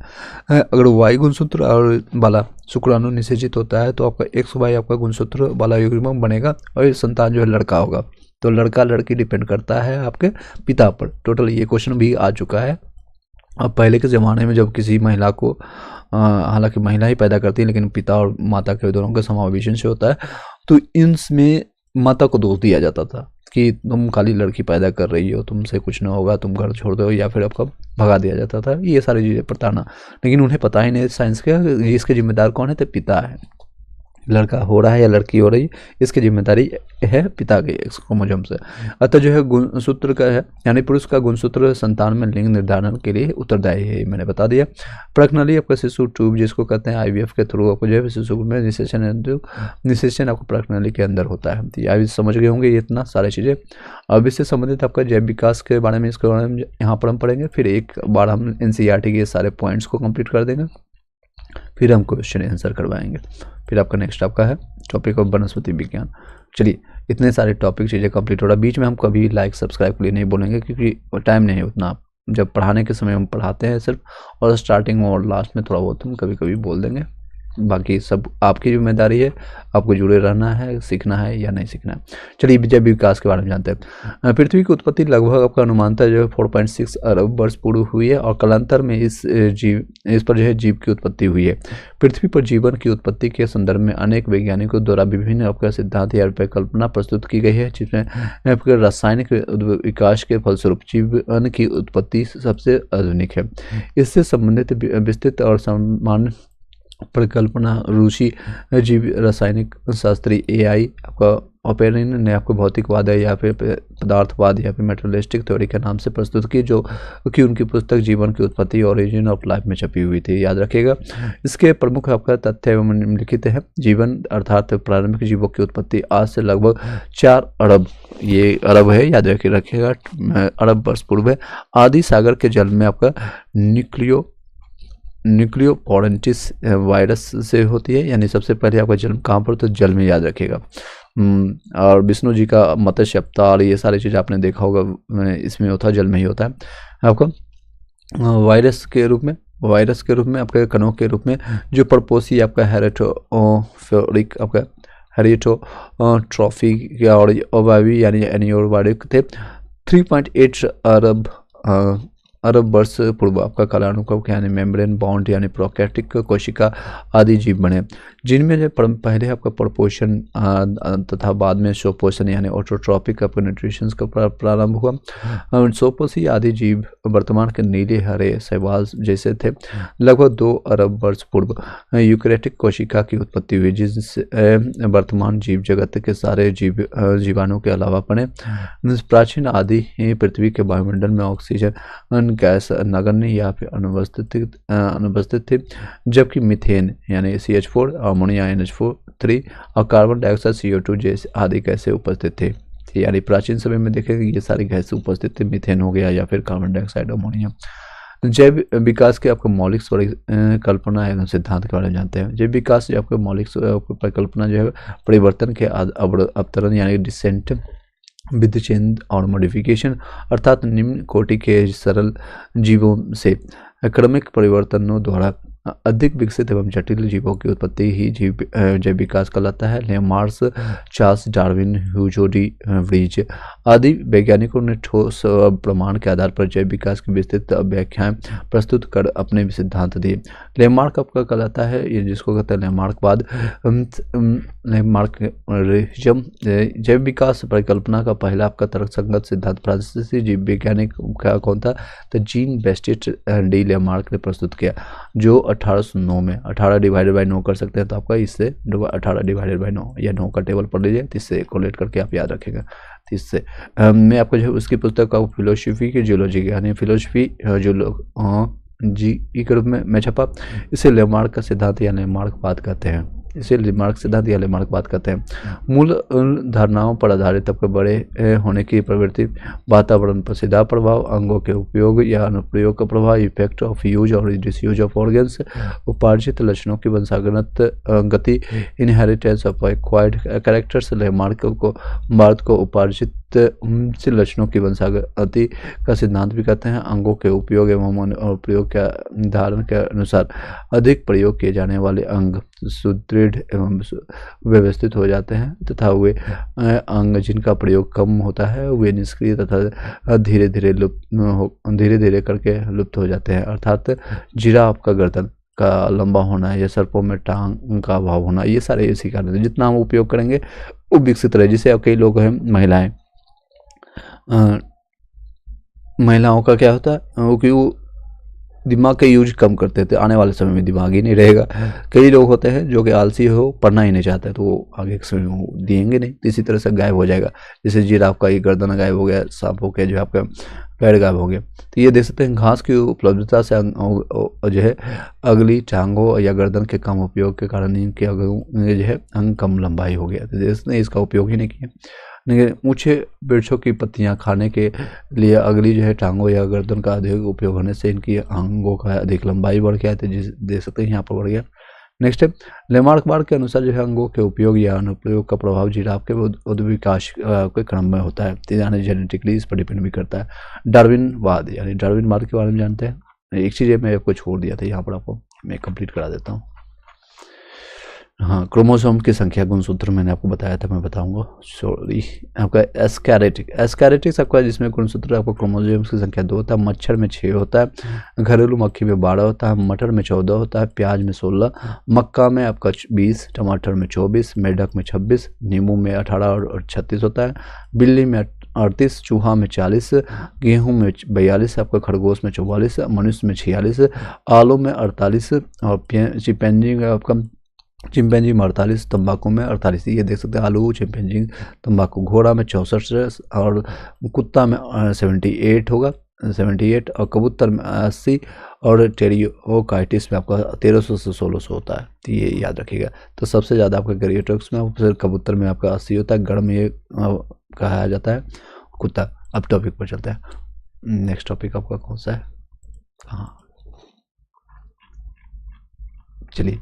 अगर Y गुणसूत्र और वाला शुक्राणु निषेचित होता है तो आपका XY आपका गुणसूत्र वाला युग्म बनेगा और ये संतान जो है लड़का होगा। तो लड़का लड़की डिपेंड करता है आपके पिता पर। टोटल ये क्वेश्चन भी आ चुका है। अब पहले के ज़माने में जब किसी महिला को हालांकि महिला ही पैदा करती है लेकिन पिता और माता के दोनों का समावेशन से होता है, तो इनमें माता को दोष दिया जाता था कि तुम खाली लड़की पैदा कर रही हो, तुमसे कुछ ना होगा, तुम घर छोड़ दो, या फिर आपका भगा दिया जाता था। ये सारी चीज़ें प्रताड़ना, लेकिन उन्हें पता ही नहीं साइंस का इसके जिम्मेदार कौन है, तो पिता है। लड़का हो रहा है या लड़की हो रही है, इसकी जिम्मेदारी है पिता के क्रोमोसोम से। अतः जो है गुणसूत्र का है यानी पुरुष का गुणसूत्र संतान में लिंग निर्धारण के लिए उत्तरदायी है, मैंने बता दिया। प्रजनन आपका शिशु ट्यूब जिसको कहते हैं IVF के थ्रू आपको जो है शिशु में निषेचन आपको प्रजनन के अंदर होता है। तो ये समझ गए होंगे ये इतना सारी चीज़ें। अब इससे संबंधित आपका जैव विकास के बारे में इसके बारे में यहाँ पर हम पढ़ेंगे, फिर एक बार हम NCERT के सारे पॉइंट्स को कंप्लीट कर देंगे, फिर हम क्वेश्चन आंसर करवाएंगे। फिर आपका नेक्स्ट आपका है टॉपिक ऑफ वनस्पति विज्ञान। चलिए इतने सारे टॉपिक चीज़ें कंप्लीट हो रहा है। बीच में हम कभी लाइक सब्सक्राइब के लिए नहीं बोलेंगे क्योंकि टाइम नहीं है उतना। जब पढ़ाने के समय हम पढ़ाते हैं सिर्फ, और स्टार्टिंग और लास्ट में थोड़ा बहुत हम कभी कभी बोल देंगे। बाकी सब आपकी जिम्मेदारी है, आपको जुड़े रहना है, सीखना है या नहीं सीखना है। चलिए जैव विकास के बारे में जानते हैं। पृथ्वी की उत्पत्ति लगभग आपका अनुमानता जो है 4.6 अरब वर्ष पूर्व हुई है और कालांतर में इस पर जो है जीव की उत्पत्ति हुई है। पृथ्वी पर जीवन की उत्पत्ति के संदर्भ में अनेक वैज्ञानिकों द्वारा विभिन्न आपका सिद्धांत या परिकल्पना प्रस्तुत की गई है, जिसमें आपके रासायनिक विकास के फलस्वरूप जीवन की उत्पत्ति सबसे आधुनिक है। इससे संबंधित विस्तृत और सामान्य परिकल्पना रूसी जीव रासायनिक शास्त्री AI आपका ओपेरिन ने आपको भौतिकवाद या फिर पदार्थवाद या फिर मेटेरियलिस्टिक थ्योरी के नाम से प्रस्तुत की, जो कि उनकी पुस्तक जीवन की उत्पत्ति ओरिजिन ऑफ लाइफ में छपी हुई थी, याद रखिएगा। इसके प्रमुख आपका तथ्य एवं निम्नलिखित है। जीवन अर्थात प्रारंभिक जीवों की उत्पत्ति आज से लगभग 4 अरब, ये अरब है याद रखिएगा, अरब वर्ष पूर्व है, आदि सागर के जल में आपका न्यूक्लियोपोरेंटिस वायरस से होती है। यानी सबसे पहले आपका जन्म कहाँ पर, तो जल में, याद रखिएगा। और विष्णु जी का मत्स्य अवतार, ये सारी चीज़ आपने देखा होगा, इसमें होता है, जल में ही होता है आपका वायरस के रूप में। वायरस के रूप में, आपके कणों के रूप में, जो परपोसी आपका हेरेटोफोरिक आपका हेरियोट्रोफी या और ओवावी यानी एनियोबारिक थे। 3.8 अरब वर्ष पूर्व आपका कलानुक्रम यानी मेम्ब्रेन बाउंड यानी प्रोकैरियोटिक कोशिका आदि जीव बने, जिनमें जो पहले आपका प्रपोषण तथा बाद में स्वपोषण यानी ऑटोट्रॉपिक आपका न्यूट्रिशंस का प्रारंभ हुआ। स्वपोषी आदि जीव वर्तमान के नीले हरे शैवाल जैसे थे। लगभग 2 अरब वर्ष पूर्व यूकैरियोटिक कोशिका की उत्पत्ति हुई, जिससे वर्तमान जीव जगत के सारे जीवाणु के अलावा बने। प्राचीन आदि पृथ्वी के वायुमंडल में ऑक्सीजन गैस नगण्य या फिर अनुपस्थित थी, जबकि मीथेन यानी CH4, अमोनिया NH3 और कार्बन डाइऑक्साइड CO2 जैसे आदि गैसें उपस्थित थे। यानी प्राचीन समय में देखेंगे ये सारी गैसें उपस्थित थे, मीथेन हो गया या फिर कार्बन डाइऑक्साइड, अमोनिया। जैव विकास के आपको मौलिक परिकल्पना एवं सिद्धांत के बारे में जानते हैं। जैव विकास जो आपको मौलिक परिकल्पना जो है परिवर्तन के अवतरण यानी डिसेंट विद चेंज और मॉडिफिकेशन, अर्थात निम्न कोटि के सरल जीवों से क्रमिक परिवर्तनों द्वारा अधिक विकसित एवं जटिल जीवों की उत्पत्ति ही जैव विकास कहलाता है। Lamarck, Charles Darwin, Hugo de Vries आदि वैज्ञानिकों ने ठोस प्रमाण के आधार पर जैव विकास की विस्तृत व्याख्याएं प्रस्तुत कर अपने सिद्धांत दिए। लेमार्क आपका कहलाता है, ये जिसको कहते हैं लेमार्कवाद, लेमार्करिज्म। जैव विकास परिकल्पना का पहला आपका तर्कसंगत सिद्धांत फ्रांसीसी जीव वैज्ञानिक का कौन था, तो जीन बेस्टिट डी लेमार्क ने प्रस्तुत किया, जो 1809 में 18 डिवाइडेड बाई 9 कर सकते हैं, तो आपका इससे 18 डिवाइडेड बाई 9 या 9 का टेबल पढ़ लीजिए, तो इससे कोलेट करके आप याद रखेगा। तो इससे मैं आपको जो उसकी पुस्तक का फिलोसफी की जियोलॉजी यानी फिलोसफी जी के रूप में छपा। इसे लेमार्क का सिद्धांत या लेमार्कवाद कहते हैं। इसे लेमार्क सिद्धांत या लेमार्कवाद कहते हैं। मूल धारणाओं पर आधारित आपके बड़े होने की प्रवृत्ति, वातावरण पर सीधा प्रभाव, अंगों के उपयोग या अनुप्रयोग का प्रभाव, इफेक्ट ऑफ यूज और डिसयूज ऑफ ऑर्गन्स, उपार्जित लक्षणों की वंशागत गति, inheritance of acquired characters. Lamarck को भारत को उपार्जित से लक्षणों की वंशागति का सिद्धांत भी कहते हैं। अंगों के उपयोग एवं प्रयोग के निर्धारण के अनुसार अधिक प्रयोग किए जाने वाले अंग सुदृढ़ एवं व्यवस्थित हो जाते हैं, तथा वे अंग जिनका प्रयोग कम होता है वे निष्क्रिय तथा धीरे धीरे करके लुप्त हो जाते हैं। अर्थात जिराफ का गर्दन का लंबा होना या सर्पों में टांग का अभाव होना, ये सारे इसी कारण है। जितना हम उपयोग करेंगे वो विकसित रहे। जिसे अब कई लोग हैं महिलाओं का क्या होता है वो दिमाग का यूज कम करते थे, आने वाले समय में दिमाग ही नहीं रहेगा। कई लोग होते हैं जो कि आलसी हो, पढ़ना ही नहीं चाहते, तो वो आगे के समय में दिएंगे नहीं, इसी तरह से गायब हो जाएगा। जैसे जिराफ का ये गर्दन गायब हो गया, सांपों के जो आपका पैर गायब हो गया। तो ये देख सकते हैं घास की उपलब्धता से जो है अगली टांगों या गर्दन के कम उपयोग के कारण इनके जो है अंग कम लंबाई हो गया। तो देख सकते हैं इसका उपयोग ही नहीं किया। ऊंचे वृक्षों की पत्तियां खाने के लिए अगली जो है टांगों या गर्दन का अधिक उपयोग होने से इनकी अंगों का अधिक लंबाई बढ़ गया, तो देख सकते हैं यहाँ पर बढ़ गया। नेक्स्ट है लेमार्कवाद के अनुसार जो है अंगों के उपयोग या अनुप्रयोग का प्रभाव जिराफ के उद्विकास के क्रम में होता है, यानी जेनेटिकली इस पर डिपेंड भी करता है। डार्विनवाद यानी डार्विनवाद के बारे में जानते हैं। एक चीज़ मैं आपको छोड़ दिया था, यहाँ पर आपको मैं कंप्लीट करा देता हूँ। हाँ, क्रोमोसोम की संख्या गुणसूत्र मैंने आपको बताया था, मैं बताऊंगा। सॉरी, आपका एस्कैरिटिक्स आपका जिसमें गुणसूत्र आपको क्रोमोसोम की संख्या 2 होता है। मच्छर में 6 होता है, घरेलू मक्खी में 12 होता है, मटर में 14 होता है, प्याज में 16, मक्का में आपका 20, टमाटर में 24, मेढक में 26, नींबू में 18 और 36 होता है, बिल्ली में 38, चूहा में 40, गेहूं में 42, आपका खरगोश में 44, मनुष्य में 46, आलू में 48 और चिंपैंजी में 48, तंबाकू में 48। ये देख सकते हैं आलू, चिंपैंजी, तंबाकू। घोड़ा में 64 और कुत्ता में 78 होगा, 78 और कबूतर में 80 और टेरियोकाइटिस में आपका 1300 से 1600 होता है। तो ये याद रखिएगा। तो सबसे ज़्यादा आपका ग्रेटोक्स में, फिर कबूतर में आपका 80 होता है, गढ़ में ये कहा जाता है कुत्ता। अब टॉपिक पर चलते हैं। नेक्स्ट टॉपिक आपका कौन सा है? हाँ चलिए,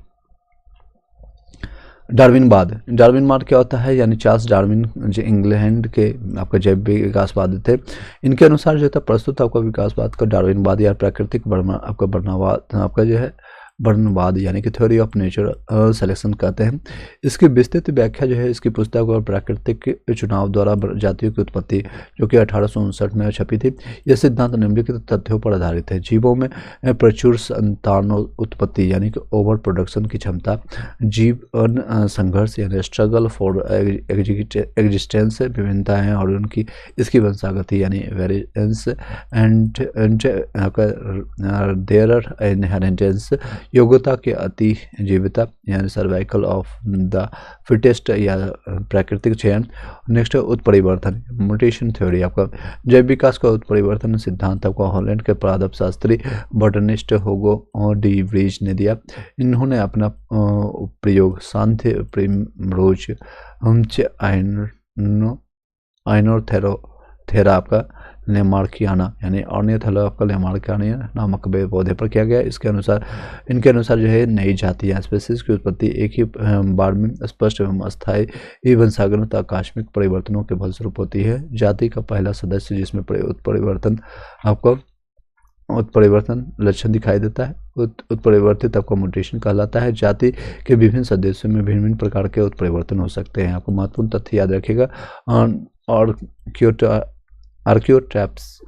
डार्विनवाद क्या होता है, यानी चार्ल्स डार्विन जो इंग्लैंड के आपका जैव विकासवादी थे, इनके अनुसार जो था प्रस्तुत आपका विकासवाद का डार्विनवाद या प्राकृतिक वर्णवाद आपका जो है वर्णवाद यानी कि थ्योरी ऑफ नेचर सिलेक्शन कहते हैं। इसकी विस्तृत व्याख्या जो है इसकी पुस्तक और प्राकृतिक चुनाव द्वारा जातियों की उत्पत्ति जो कि 1859 में छपी थी। यह सिद्धांत निम्नलिखित तथ्यों पर आधारित है। जीवों में प्रचुर संतान उत्पत्ति यानी कि ओवर प्रोडक्शन की क्षमता, जीवन संघर्ष यानी स्ट्रगल फॉर एग्जिस्टेंस, विभिन्नताएं और उनकी इसकी वंशागति यानी वेरिएंस एंड देयर इनहेरिटेंस, योग्यता के अति जीविता यानी सर्वाइकल ऑफ द फिटेस्ट या प्राकृतिक चयन। नेक्स्ट है उत्परिवर्तन म्यूटेशन थ्योरी, आपका जैव विकास का उत्परिवर्तन सिद्धांत आपका हॉलैंड के पादप शास्त्री बॉटनिस्ट हुगो डी व्रीज ने दिया। इन्होंने अपना प्रयोग सांध्य प्रिमरोज आइनोथेरा आपका लेमार्कियाना यानी ऑर्नियोथेला आपका लेमार्कियाना नामक पौधे पर किया गया। इनके अनुसार जो है नई जातियां स्पेसीज की उत्पत्ति एक ही बार में स्पष्ट एवं अस्थायी वंशागत आकस्मिक परिवर्तनों के फलस्वरूप होती है। जाति का पहला सदस्य जिसमें उत्परिवर्तन लक्षण दिखाई देता है उत्परिवर्तित आपका म्यूटेशन कहलाता है। जाति के विभिन्न सदस्यों में भिन्न प्रकार के उत्परिवर्तन हो सकते हैं। आपको महत्वपूर्ण तथ्य याद रखिएगा। और आर्कियोट्रैप्स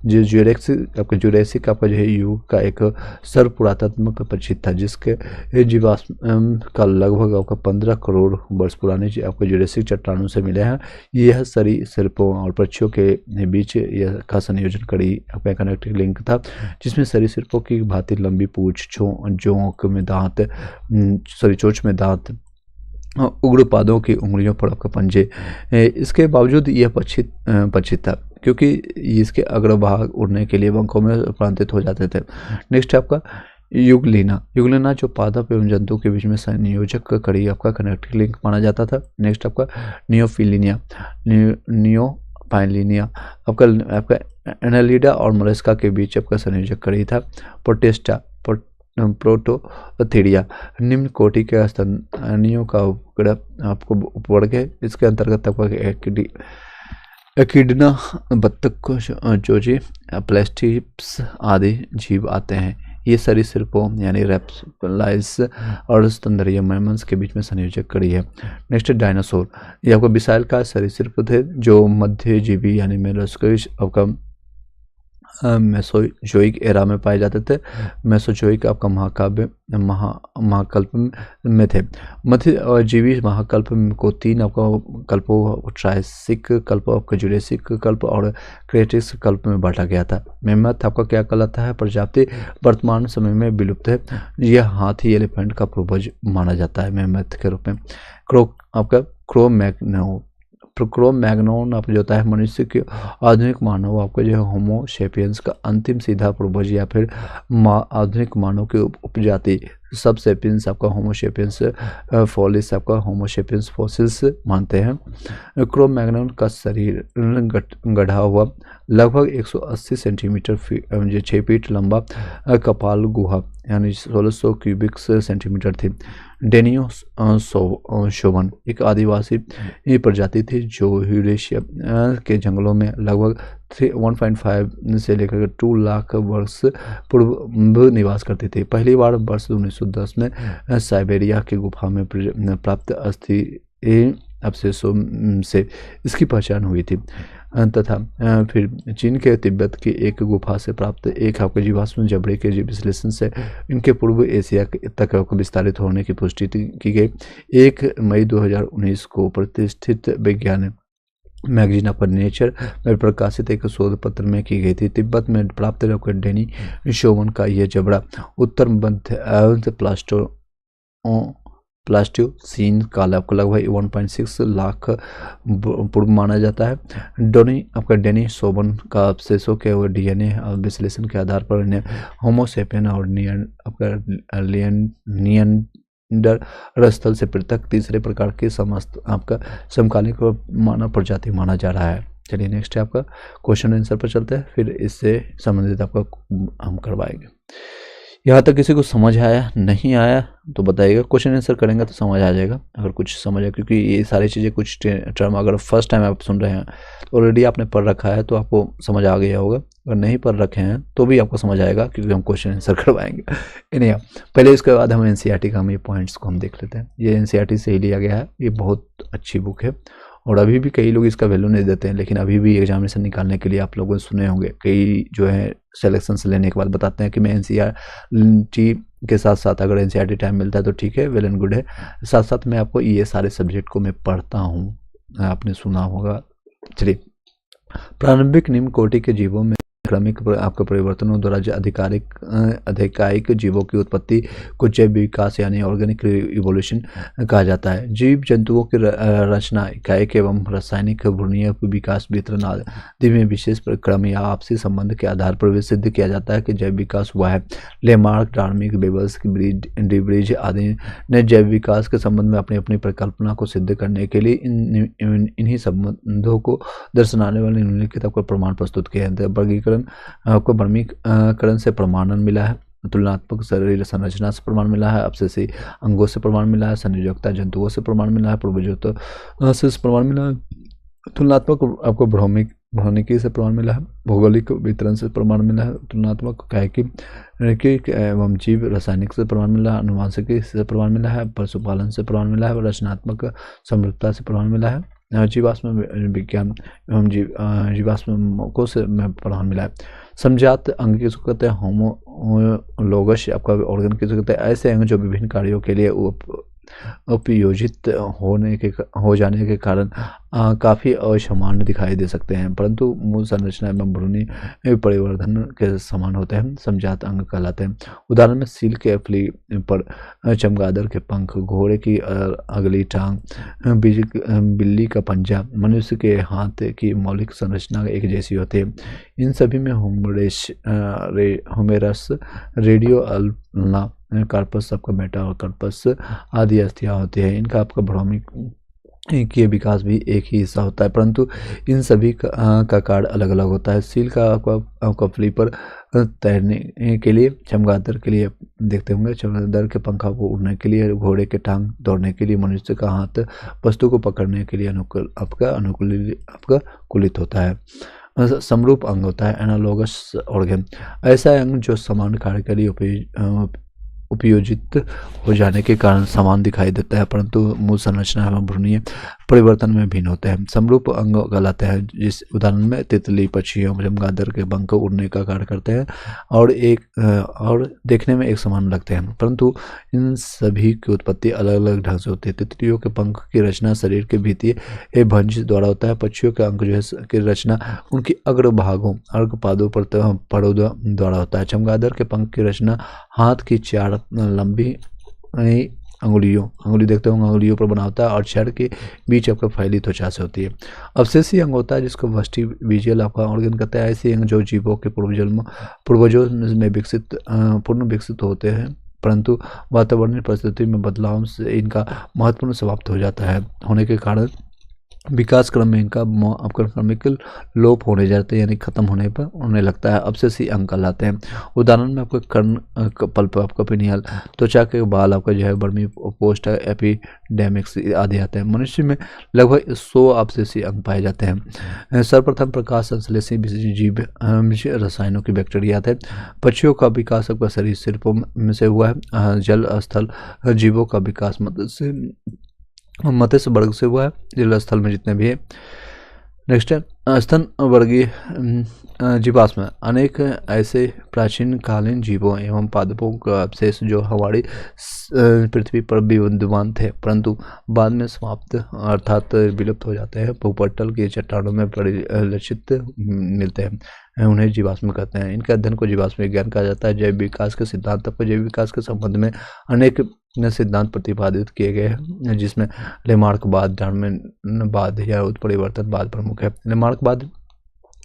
जो जुरेसिक आपका जो है युग का एक सर्व पुरातात्मक पक्षित था जिसके जीवाश्म का लगभग आपका 15 करोड़ वर्ष पुराने आपको जुरेसिक चट्टानों से मिले हैं। यह सरीसृपों और पक्षियों के बीच यह का संयोजन कड़ी आपका कनेक्टिंग लिंक था जिसमें सरीसृपों की भांति लंबी पूंछ, चोंच में दांत, उग्रपादों की उंगलियों पर आपका पंजे। इसके बावजूद यह पक्षी था क्योंकि इसके अग्रभाग उड़ने के लिए पंखों में रूपांतरित हो जाते थे। नेक्स्ट है आपका युगलिना जो पादप एवं जंतु के बीच में संयोजक कड़ी आपका कनेक्टिंग लिंक माना जाता था। नेक्स्ट आपका नियोफाइलिनिया आपका एनालिडा और मोलस्का के बीच आपका संयोजक कड़ी था। प्रोटोथीरिया निम्न कोटि के स्तनियों का आपको वर्ग है। इसके अंतर्गत आपका एकिडना, बत्तख, चोची, प्लेस्टिप्स आदि जीव आते हैं। ये सरीसृपों यानी रेप्टाइल्स और स्तनधारी मैमल्स के बीच में संयोजक कड़ी है। नेक्स्ट डायनासोर, ये आपको विशालकाय सरीसृप थे जो मध्यजीवी यानी मेलोस्कोइस आपका मेसोजोइक एरा में पाए जाते थे। मेसोजोइक आपका महाकल्प में थे। मध्यजीवी महाकल्प को 3 आपका कल्पों ट्रायसिक कल्प, आपका जुरेसिक कल्प और क्रेटिक कल्प में बांटा गया था। मेमथ आपका क्या कहलाता है, प्रजाति वर्तमान समय में विलुप्त है। यह हाथी एलिफेंट का पूर्वज माना जाता है मेमथ के रूप में। क्रो-मैग्नोन आप जो होता है मनुष्य के आधुनिक मानव आपका जो है होमो सेपियंस का अंतिम सीधा पूर्वज या फिर आधुनिक मानव की उपजाति सब सेपियंस आपका होमो सेपियंस फॉलिस आपका होमो सेपियंस फॉसिल्स मानते हैं। क्रो-मैग्नोन का शरीर गढ़ा हुआ लगभग 180 सेंटीमीटर 6 फीट लंबा कपाल गुहा यानी 1600 क्यूबिक सेंटीमीटर थी। डेनियो शोवन एक आदिवासी प्रजाति थी जो यूरेशिया के जंगलों में लगभग 1.5 से लेकर 2 लाख वर्ष पूर्व निवास करती थी। पहली बार वर्ष 1910 में साइबेरिया की गुफा में प्राप्त अस्थि अवशेषों से इसकी पहचान हुई थी तथा फिर चीन के तिब्बत की एक गुफा से प्राप्त एक आपके जीवाश्म जबड़े के विश्लेषण से इनके पूर्व एशिया तक विस्तारित होने की पुष्टि की गई। 1 मई 2019 को प्रतिष्ठित विज्ञान मैगजीन ऑफ नेचर में प्रकाशित एक शोध पत्र में की गई थी। तिब्बत में प्राप्त डेनी शोवन का यह जबड़ा उत्तर मध्य प्लास्टोसीन काल आपको लगभग 1.6 लाख पूर्व माना जाता है। डेनी शोवन का अवशेषों के डीएनए विश्लेषण के आधार पर इन्हें होमो सेपियन और निएंडरथल स्थल से पृथक तीसरे प्रकार के समस्त आपका समकालीन मानव प्रजाति माना जा रहा है। चलिए नेक्स्ट है आपका क्वेश्चन आंसर पर चलते हैं, फिर इससे संबंधित आपका हम करवाएंगे। यहाँ तक किसी को समझ आया, नहीं आया तो बताइएगा, क्वेश्चन आंसर करेंगे तो समझ आ जाएगा अगर कुछ समझ आए, क्योंकि ये सारी चीज़ें कुछ टर्म अगर फर्स्ट टाइम आप सुन रहे हैं तो ऑलरेडी आपने पढ़ रखा है तो आपको समझ आ गया होगा, अगर नहीं पढ़ रखे हैं तो भी आपको समझ आएगा क्योंकि हम क्वेश्चन आंसर करवाएंगे। नहीं, पहले इसके बाद हम एनसीईआरटी का हम ये पॉइंट्स को हम देख लेते हैं। ये एनसीईआरटी से ही लिया गया है, ये बहुत अच्छी बुक है और अभी भी कई लोग इसका वैल्यू नहीं देते हैं, लेकिन अभी भी एग्जामिनेशन निकालने के लिए आप लोगों ने सुने होंगे कई जो है सिलेक्शन से लेने के बाद बताते हैं कि मैं एनसीईआरटी के साथ साथ अगर एनसीईआरटी टाइम मिलता है तो ठीक है, वेल एंड गुड है, साथ साथ मैं आपको ये सारे सब्जेक्ट को मैं पढ़ता हूँ, आपने सुना होगा। चलिए, प्रारंभिक निम्न कोटि के जीवों में क्रमिक आपका परिवर्तनों द्वारा अधिकारिक जीवों की उत्पत्ति को जैव विकास यानी ऑर्गेनिक इवोल्यूशन कहा जाता है। जीव जंतुओं की रचना इकाइक एवं रासायनिक भ्रूणीय विकास वितरण आदि में विशेष क्रम या आपसी संबंध के आधार पर भी सिद्ध किया जाता है कि जैव विकास हुआ है। लेमार्क, डार्विन, बेबल्स, डिब्रिज आदि ने जैव विकास के संबंध में अपनी अपनी परिकल्पना को सिद्ध करने के लिए इन्हीं संबंधों को दर्शाने वाले निम्नलिखित को प्रमाण प्रस्तुत किए हैं। वर्गीकरण आपको वर्गीकरण से प्रमाणन मिला है, तुलनात्मक शरीर संरचना से प्रमाण मिला है, अपसेसी अंगों से प्रमाण मिला है, संयोजकता जंतुओं से प्रमाण मिला है, पूर्वजों से प्रमाण मिला है, तुलनात्मक आपको भौतिकी से प्रमाण मिला है, भौगोलिक वितरण से प्रमाण मिला है, तुलनात्मक कायिक एवं जीव रासायनिक से प्रमाण मिला है, अनुवांशिकी से प्रमाण मिला है, पशुपालन से प्रमाण मिला है, रचनात्मक समृद्धता से प्रमाण मिला है, जीवाश्म विज्ञान एवं जीवाश्मों से प्रमाण मिला है। समजात अंग किसको कहते हैं? होमोलोगस आपका ऑर्गन किसको कहते हैं? ऐसे अंग जो विभिन्न कार्यों के लिए उपयोजित हो जाने के कारण काफ़ी असामान्य दिखाई दे सकते हैं, परंतु मूल संरचना एवं भ्रूणी परिवर्धन के समान होते हैं, समजात अंग कहलाते हैं। उदाहरण में सील के फली पर, चमगादड़ के पंख, घोड़े की अगली टांग, बिल्ली का पंजा, मनुष्य के हाथ की मौलिक संरचना एक जैसी होती है। इन सभी में होमेरस, रेडियो अल्ना, कार्पस, आपका मेटा और कार्पस आदि अस्थियां होती है। इनका आपका भ्रूणी के विकास भी एक ही हिस्सा होता है, परंतु इन सभी का कार्य अलग अलग होता है। सील का आपका फ्लीपर तैरने के लिए, चमगादड़ के लिए देखते होंगे, चमगादड़ के पंखा को उड़ने के लिए, घोड़े के टांग दौड़ने के लिए, मनुष्य का हाथ वस्तु को पकड़ने के लिए अनुकूलित होता है। समरूप अंग होता है, एनालोगस ऑर्गन, ऐसा अंग जो समान कार्य के लिए उपयोजित हो जाने के कारण समान दिखाई देता है, परंतु मूल संरचना एवं भ्रूणीय परिवर्तन में भिन्न होते हैं। समरूप अंग कहलाते हैं, जिस उदाहरण में तितली, पक्षियों, चमगादड़ के पंख उड़ने का कार्य करते हैं और देखने में एक समान लगते हैं, परंतु इन सभी की उत्पत्ति अलग अलग ढंग से होती है। तितलियों के पंख की रचना शरीर के भीतरी भंज द्वारा होता है। पक्षियों के अंग जो है की रचना उनकी अग्रभागों अर्घपादों पर पड़ों द्वारा होता है। चमगादड़ के पंख की रचना हाथ की 4 लंबी अंगुली देखते होंगे, अंगुलियों पर बना होता है और छड़ के बीच आपका फैली त्वचा से होती है। अवशेषी अंग होता है जिसको वेस्टिबिजियल आपका ऑर्गन कहते हैं। ऐसे अंग जो जीवों के पूर्वजों में पूर्ण विकसित होते हैं, परंतु वातावरणीय परिस्थिति में बदलाव से इनका महत्वपूर्ण समाप्त हो जाता है, होने के कारण विकास क्रम में इनका आपका क्रमिक लोप होने जाते हैं, यानी खत्म होने पर उन्हें लगता है। अवशेषी अंग कहलाते हैं। उदाहरण में आपका कर्ण पल्प, आपका पिनियल, त्वचा के बाल, आपका जो है वर्मी पोस्ट, एपिडेमिक्स आदि आते हैं। मनुष्य में लगभग 100 अवशेषी अंग पाए जाते हैं। सर्वप्रथम प्रकाश संश्लेषी जीव रसायनों की बैक्टीरिया थे। पक्षियों का विकास आपका सरीसृपों में से हुआ है। जल स्थल जीवों का विकास मत्स्य वर्ग से हुआ है, जल स्थल में जितने भी है। नेक्स्ट है स्तन वर्गीय जीवाश्म, अनेक ऐसे प्राचीन कालीन जीवों एवं पादपों का अवशेष जो हमारी पृथ्वी पर भी विद्यमान थे, परंतु बाद में समाप्त अर्थात विलुप्त हो जाते हैं, भूपटल की चट्टानों में परिलक्षित मिलते हैं, उन्हें जीवाश्म कहते हैं। इनके अध्ययन को जीवाश्म विज्ञान कहा जाता है। जैव विकास के सिद्धांत पर जैव विकास के संबंध में अनेक सिद्धांत प्रतिपादित किए गए हैं, जिसमें लेमार्कवाद, डार्विनवाद या उत्परिवर्तनवाद प्रमुख है। लेमार्कवाद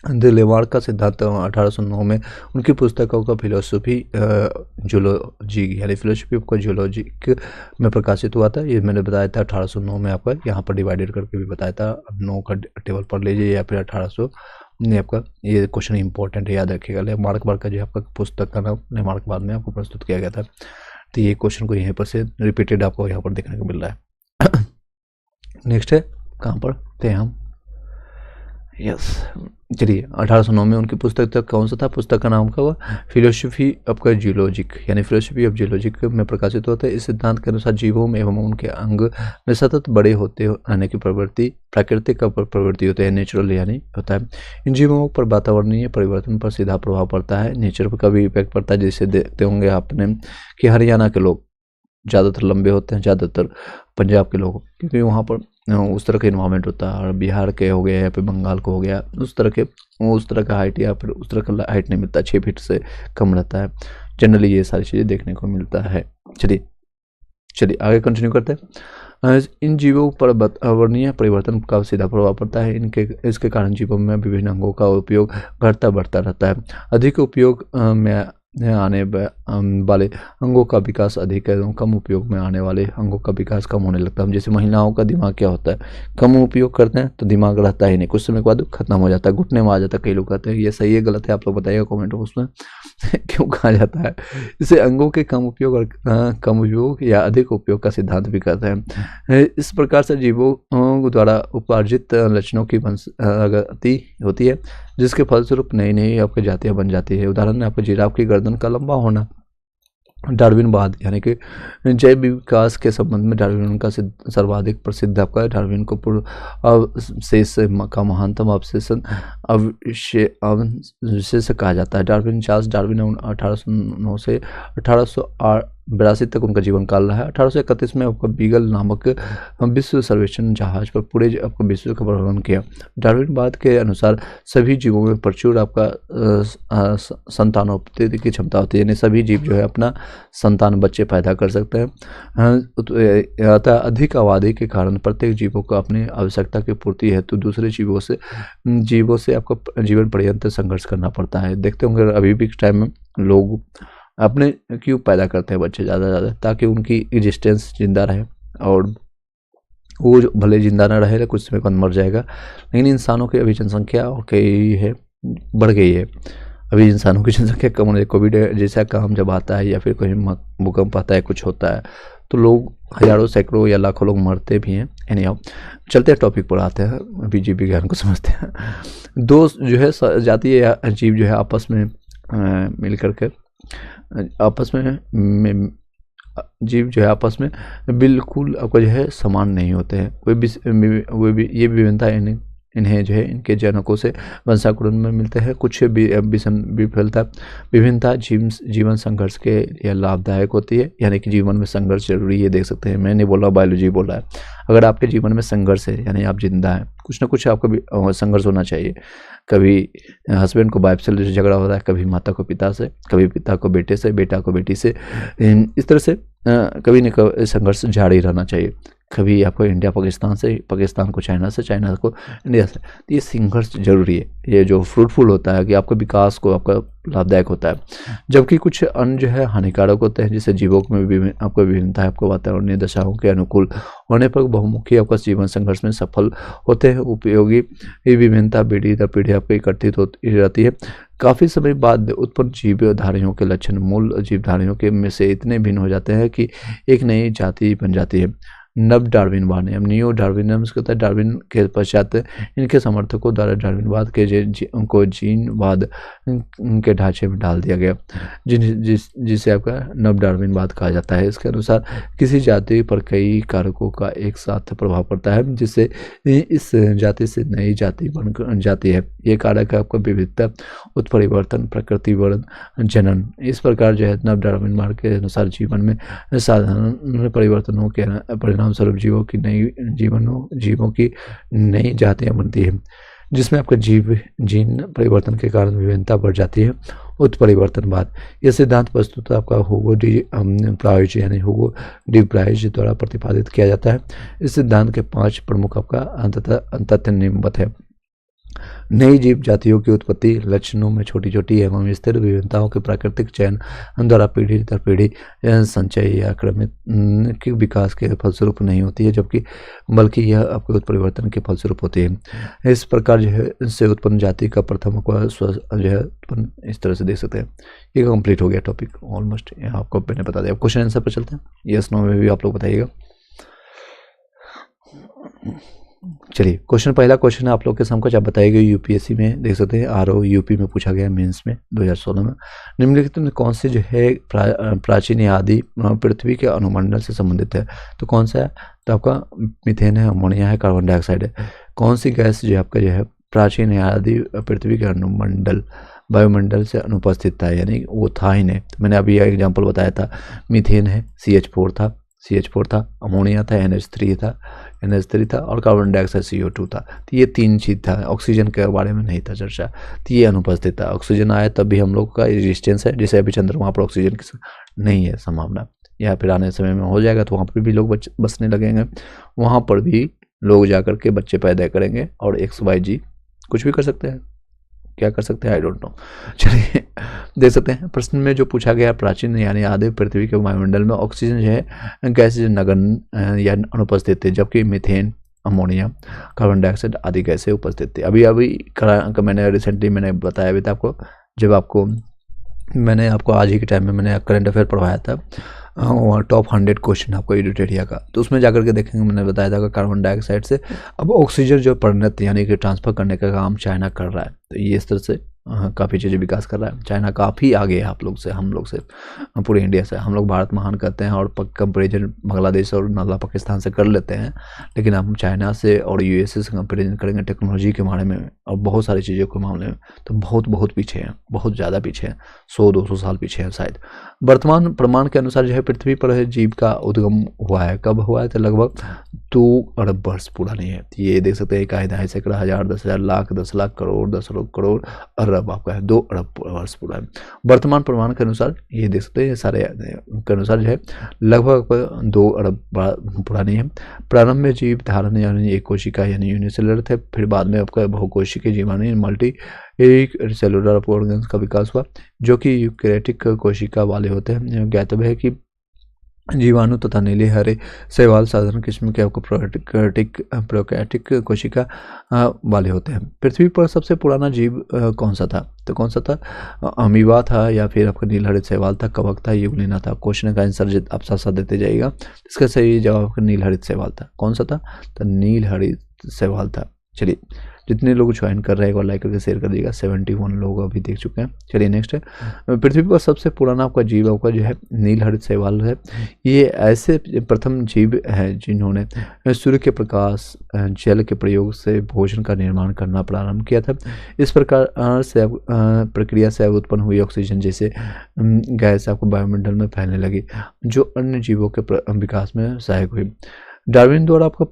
लेमार्क का सिद्धांत 1809 में उनकी पुस्तकों का फिलोसफी जूलॉजी यानी फिलोसफी ऑफ जूलॉजी में प्रकाशित हुआ था। ये मैंने बताया था 1809 में, आपका यहाँ पर डिवाइडेड करके भी बताया था। 9 का टेबल पढ़ लीजिए या फिर 1800 ये आपका ये क्वेश्चन इंपॉर्टेंट है, याद रखिएगा। लेमार्क बार्ड का जो आपका पुस्तक का नाम लेमार्क बार्ड में आपको प्रस्तुत किया गया था। तो ये क्वेश्चन को यहीं पर से रिपीटेड आपको यहाँ पर देखने को मिल रहा है। नेक्स्ट है कहाँ पर थे हम, यस चलिए 1809 में उनकी पुस्तक तक कौन सा था, पुस्तक का नाम क्या हुआ, फिलोसफी आपका जियोलॉजिक यानी फिलोसफी ऑफ जियोलॉजिक में प्रकाशित होता है। इस सिद्धांत के अनुसार जीवों में एवं उनके अंग में सतत बड़े होते रहने की प्रवृत्ति प्राकृतिक प्रवृत्ति होती है, नेचुरल यानी होता है। इन जीवों पर वातावरणीय परिवर्तन पर सीधा प्रभाव पड़ता है, नेचर पर का भी इफेक्ट पड़ता है। जैसे देखते होंगे आपने कि हरियाणा के लोग ज़्यादातर लंबे होते हैं, ज़्यादातर पंजाब के लोग, क्योंकि वहाँ पर उस तरह का इन्वायरमेंट होता है। और बिहार के हो गया या फिर बंगाल को हो गया, उस तरह का हाइट या फिर उस तरह का हाइट नहीं मिलता, 6 फीट से कम रहता है जनरली। ये सारी चीज़ें देखने को मिलता है। चलिए आगे कंटिन्यू करते हैं। इन जीवों पर वातावरणीय परिवर्तन का सीधा प्रभाव पड़ता है। इसके कारण जीवों में विभिन्न अंगों का उपयोग घटता बढ़ता रहता है। अधिक उपयोग में आने वाले अंगों का विकास अधिक है, कम उपयोग में आने वाले अंगों का विकास कम होने लगता है। जैसे महिलाओं का दिमाग क्या होता है, कम उपयोग करते हैं तो दिमाग रहता ही नहीं, कुछ समय के बाद खत्म हो जाता है, घुटने में आ जाता है। कई लोग कहते हैं ये सही है गलत है, आप लोग बताइएगा कमेंट बॉक्स में क्यों कहा जाता है। इसे अंगों के कम उपयोग और कम उपयोग या अधिक उपयोग का सिद्धांत भी कहते हैं। इस प्रकार से जीवों द्वारा उपार्जित लक्षणों की गति होती है, जिसके फलस्वरूप नई नई आपकी जातियां बन जाती है। उदाहरण आपको जिराफ की गर्दन का लंबा होना। डार्विनवाद यानी कि जैव विकास के संबंध में डार्विन का सर्वाधिक प्रसिद्ध आपका है। डार्विन को पूर्व अवशेष का महानतम अवशेष कहा जाता है। चार्ल्स डार्विन 1809 से 1882 तक उनका जीवन काल रहा है। 1831 में आपका बीगल नामक विश्व सर्वेक्षण जहाज पर पूरे आपको विश्व का भ्रमण किया। डार्विनवाद के अनुसार सभी जीवों में प्रचुर आपका संतानोत्पत्ति की क्षमता होती है, यानी सभी जीव जो है अपना संतान बच्चे पैदा कर सकते हैं। अधिक आबादी के कारण प्रत्येक जीवों को अपनी आवश्यकता की पूर्ति हेतु दूसरे जीवों से आपको जीवन पर्यंत संघर्ष करना पड़ता है। देखते होंगे अभी भी टाइम में लोग अपने क्यों पैदा करते हैं बच्चे ज़्यादा ज़्यादा, ताकि उनकी एग्जिस्टेंस जिंदा रहे। और वो भले जिंदा ना रहे, कुछ समय बाद मर जाएगा। लेकिन इंसानों की अभी जनसंख्या और कई है बढ़ गई है, अभी इंसानों की जनसंख्या कम होने। कोविड जैसा काम जब आता है या फिर कोई भूकंप आता है, कुछ होता है, तो लोग हजारों सैकड़ों या लाखों लोग मरते भी हैं। एनीहाउ चलते हैं टॉपिक पर आते हैं, अभी जीव विज्ञान को समझते हैं। दो जो है जातीय या जीव जो है आपस में मिल करके जीव जो है आपस में बिल्कुल आपको जो है समान नहीं होते हैं। ये विभिन्नता इन्हें जो है इनके जनकों से वंशानुक्रम में मिलते हैं। कुछ विभिन्नता जीवन संघर्ष के लिए लाभदायक होती है, यानी कि जीवन में संघर्ष जरूरी है। देख सकते हैं, मैं नहीं बोल रहा, बायोलॉजी बोल रहा है। अगर आपके जीवन में संघर्ष है यानी आप जिंदा हैं, कुछ ना कुछ आपका संघर्ष होना चाहिए। कभी हस्बैंड को वाइफ से झगड़ा हो रहा है, कभी माता को पिता से, कभी पिता को बेटे से, बेटा को बेटी से। इस तरह से कभी न कभी संघर्ष जारी रहना चाहिए। कभी आपको इंडिया पाकिस्तान से, पाकिस्तान को चाइना से, चाइना को इंडिया से। तो ये संघर्ष जरूरी है, ये जो फ्रूटफुल होता है कि आपके विकास को आपका लाभदायक होता है। जबकि कुछ अन्य जो है हानिकारक होते हैं, जिससे जीवों में आपको विभिन्नता है, आपको वातावरणीय दशाओं के अनुकूल होने पर बहुमुखी आपका जीवन संघर्ष में सफल होते हैं। उपयोगी विभिन्नता पीढ़ी दर पीढ़ी आपको एकत्रित होती रहती है। काफ़ी समय बाद उत्पन्न जीवधारियों के लक्षण मूल जीवधारियों के में से इतने भिन्न हो जाते हैं कि एक नई जाति बन जाती है। नव डार्विनवाद है, न्यू डार्विनिज्म होता है। डार्विन के पश्चात इनके समर्थकों द्वारा डार्विनवाद के उनको जीनवाद के ढांचे में डाल दिया गया, जिसे आपका नव डार्विनवाद कहा जाता है। इसके अनुसार किसी जाति पर कई कारकों का एक साथ प्रभाव पड़ता है, जिससे इस जाति से नई जाति बन जाती है। ये कारक है आपका विविधता, उत्परिवर्तन, प्रकृति वर्ण, जनन। इस प्रकार जो है नव डार्विनवाद के अनुसार जीवन में साधारण परिवर्तनों के परिणाम स्वरूप जीवों की नई जातियां बनती है, जिसमें आपका जीन परिवर्तन के कारण विभिन्नता बढ़ जाती है। उत्परिवर्तनवाद यह सिद्धांत प्रस्तुत आपका हुगो डी प्राइज द्वारा प्रतिपादित किया जाता है। इस सिद्धांत के 5 प्रमुख आपका तथ्य निम्नवत है। नई जीव जातियों की उत्पत्ति लक्षणों में छोटी छोटी एवं स्थिर विभिन्नताओं के प्राकृतिक चयन द्वारा पीढ़ी दर पीढ़ी संचय या क्रमित के विकास के फलस्वरूप नहीं होती है, जबकि बल्कि यह आपके उत्परिवर्तन के फलस्वरूप होती है। इस प्रकार जो है इससे उत्पन्न जाति का प्रथम को जो है उत्पन्न इस तरह से देख सकते हैं। ये कंप्लीट हो गया टॉपिक ऑलमोस्ट, यहाँ आपको मैंने बता दिया। क्वेश्चन आंसर पर चलते हैं, यस नो में भी आप लोग बताइएगा। चलिए क्वेश्चन, पहला क्वेश्चन है आप लोग के समकक्ष, आप बताइएगा यूपीएससी में देख सकते हैं, आरओ यूपी में पूछा गया मेंस में 2016 में। निम्नलिखित में कौन से जो है प्राचीन या आदि पृथ्वी के अनुमंडल से संबंधित है? तो कौन सा है? तो आपका मीथेन है, अमोनिया है, कार्बन डाइऑक्साइड है। कौन सी गैस जो आपका जो है प्राचीन या आदि पृथ्वी के अनुमंडल वायुमंडल से अनुपस्थित था, यानी वो था ही नहीं। तो मैंने अभी एग्जाम्पल बताया था, मीथेन है, CH4 था, अमोनिया था, NH3 था और कार्बन डाइऑक्साइड CO2 था। तो ये तीन चीज़ था, ऑक्सीजन के बारे में नहीं था चर्चा, तो ये अनुपस्थित था। ऑक्सीजन आया तब भी हम लोग का एग्जिस्टेंस है, जैसे अभी चंद्रमा पर ऑक्सीजन की नहीं है संभावना, या फिर आने समय में हो जाएगा तो वहाँ पर भी लोग बसने लगेंगे, वहाँ पर भी लोग जा कर के बच्चे पैदा करेंगे और XYZ कुछ भी कर सकते हैं। क्या कर सकते हैं आई डोंट नो। चलिए देख सकते हैं प्रश्न में जो पूछा गया, प्राचीन यानी आदि पृथ्वी के वायुमंडल में ऑक्सीजन जो है गैस नगण्य या अनुपस्थित थे, जबकि मीथेन, अमोनिया, कार्बन डाइऑक्साइड आदि गैसें उपस्थित थे। अभी मैंने रिसेंटली मैंने बताया भी था आपको, जब मैंने आपको आज ही के टाइम में मैंने करंट अफेयर पढ़वाया था, टॉप 100 क्वेश्चन आपको एडिटेरिया का, तो उसमें जाकर के देखेंगे मैंने बताया था कि कार्बन डाइऑक्साइड से अब ऑक्सीजन जो परिणत यानी कि ट्रांसफर करने का काम चाइना कर रहा है। तो ये इस तरह से काफ़ी चीज़ें विकास कर रहा है। चाइना काफ़ी आगे है आप लोग से, हम लोग से, पूरे इंडिया से। हम लोग भारत महान करते हैं और कंपेरिजन बांग्लादेश और नाला पाकिस्तान से कर लेते हैं, लेकिन हम चाइना से और USA से कंपेरिजन करेंगे टेक्नोलॉजी के बारे में और बहुत सारी चीज़ों के मामले में, तो बहुत पीछे हैं, बहुत ज़्यादा पीछे हैं, 100-200 साल पीछे हैं शायद। वर्तमान प्रमाण के अनुसार जो है पृथ्वी पर जीव का उद्गम हुआ है, कब हुआ है? तो लगभग 2 अरब वर्ष पुरानी है। ये देख सकते हैं, 1 सैकड़ा, 1000, 10,000, लाख, 10 लाख, करोड़, 10 करोड़, अरब आपका है, 2 अरब वर्ष पूरा है। वर्तमान प्रमाण के अनुसार ये देख सकते हैं, सारे के अनुसार जो है लगभग 2 अरब पुरानी है। प्रारंभ में जीव धारण यानी एक कोशिका यानी यूनिसेलुलर थे, फिर बाद में आपका बहुकोशिकीय जीवाणु मल्टी सेलुलर ऑर्गन्स का विकास हुआ, जो कि यूकैरियोटिक कोशिका वाले होते हैं। ज्ञातव्य है कि जीवाणु तथा नीले हरे शैवाल साधारण किस्म के आपको प्रोकैरियोटिक कोशिका वाले होते हैं। पृथ्वी पर सबसे पुराना जीव कौन सा था? तो कौन सा था? अमीबा था, या फिर आपका नीलहरित शैवाल था, कवक था, यूग्लिना था। क्वेश्चन का आंसर आप साथ साथ देते जाइएगा। इसका सही जवाब आपका नीलहरित शैवाल था। कौन सा था? तो नीलहरित शैवाल था। चलिए जितने लोग ज्वाइन कर रहे हैं और लाइक करके शेयर कर दीजिएगा। 71 लोग अभी देख चुके हैं। चलिए नेक्स्ट है, पृथ्वी पर सबसे पुराना आपका जीव आपका जो है नीलहरित शैवाल है। ये ऐसे प्रथम जीव है जिन्होंने सूर्य के प्रकाश जल के प्रयोग से भोजन का निर्माण करना प्रारंभ किया था। इस प्रकार से प्रक्रिया से उत्पन्न हुई ऑक्सीजन जैसे गैस आपको वायुमंडल में फैलने लगी, जो अन्य जीवों के विकास में सहायक हुई। डार्विन द्वारा आपको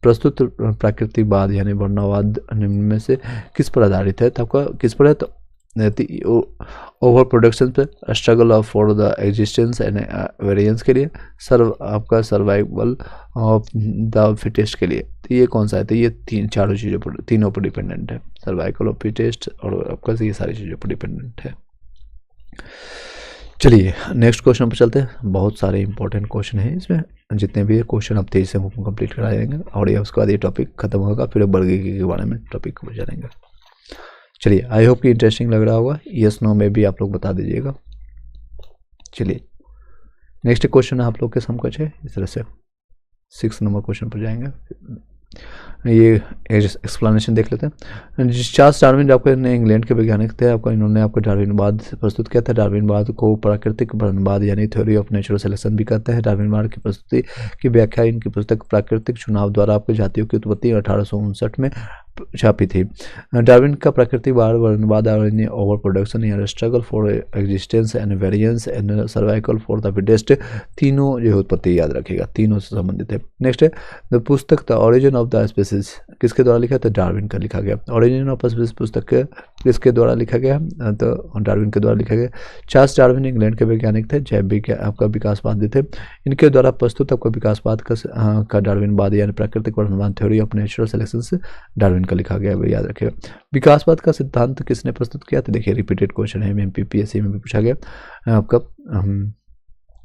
प्रस्तुत प्राकृतिकवाद यानी वर्णवाद निम्न में से किस पर आधारित है? तो आपका किस पर है? तो ओवर प्रोडक्शन पे, struggle of for the existence and variance के लिए, आपका सर्वाइवल ऑफ द फिटेस्ट के लिए। तो ये कौन सा है? तो ये चारों चीज़ों पर, तीनों पर डिपेंडेंट है, सर्वाइवल ऑफ फिटेस्ट और आपका ये सारी चीज़ों पर डिपेंडेंट है। चलिए नेक्स्ट क्वेश्चन पर चलते हैं। बहुत सारे इंपॉर्टेंट क्वेश्चन हैं इसमें, जितने भी क्वेश्चन आप तेजी से हम कंप्लीट करा देंगे और ये उसके बाद ये टॉपिक खत्म होगा, फिर वर्गीकरण के बारे में टॉपिक को जानेंगे। चलिए आई होप कि इंटरेस्टिंग लग रहा होगा। यस नो में भी आप लोग बता दीजिएगा। चलिए नेक्स्ट क्वेश्चन आप लोग के समकक्ष है इस तरह से। 6 नंबर क्वेश्चन पर जाएंगे, ये एक्सप्लेनेशन देख लेते हैं। चार्ल्स डार्विन आपके इंग्लैंड के वैज्ञानिक थे, आपका इन्होंने आपको डार्विनवाद प्रस्तुत किया था। डार्विनवाद को प्राकृतिक वर्णवाद यानी थ्योरी ऑफ नेचुरल सिलेक्शन भी कहते हैं। डार्विनवाद की प्रस्तुति की व्याख्या इनकी पुस्तक प्राकृतिक चुनाव द्वारा आपके जातियों की उत्पत्ति 1859 में छापी थी। डार्विन का प्राकृतिकवाद, वर्णवाद, ओवर प्रोडक्शन या struggle for existence and variance and survival for the fittest, तीनों जो उत्पत्ति याद रखिएगा, तीनों से संबंधित है। नेक्स्ट है द पुस्तक the origin of the species, किसके द्वारा लिखा? तो डार्विन का लिखा गया। ओरिजिन ऑफ स्पीसीज पुस्तक किसके द्वारा लिखा गया? तो डार्विन के द्वारा लिखा गया। चार्ल्स डार्विन इंग्लैंड के वैज्ञानिक थे, जैव विज्ञान आपका विकासवादी थे। इनके द्वारा प्रस्तुत आपका विकासवाद का डार्विनवाद यानी प्राकृतिक वर्णनवाद थ्योरी ऑफ नेचुरल सिलेक्शन से डार्विन का लिखा गया है, याद रखिएगा। विकासवाद का सिद्धांत किसने प्रस्तुत किया? तो देखिए रिपीटेड क्वेश्चन है, MPPSC में भी पूछा गया आपका।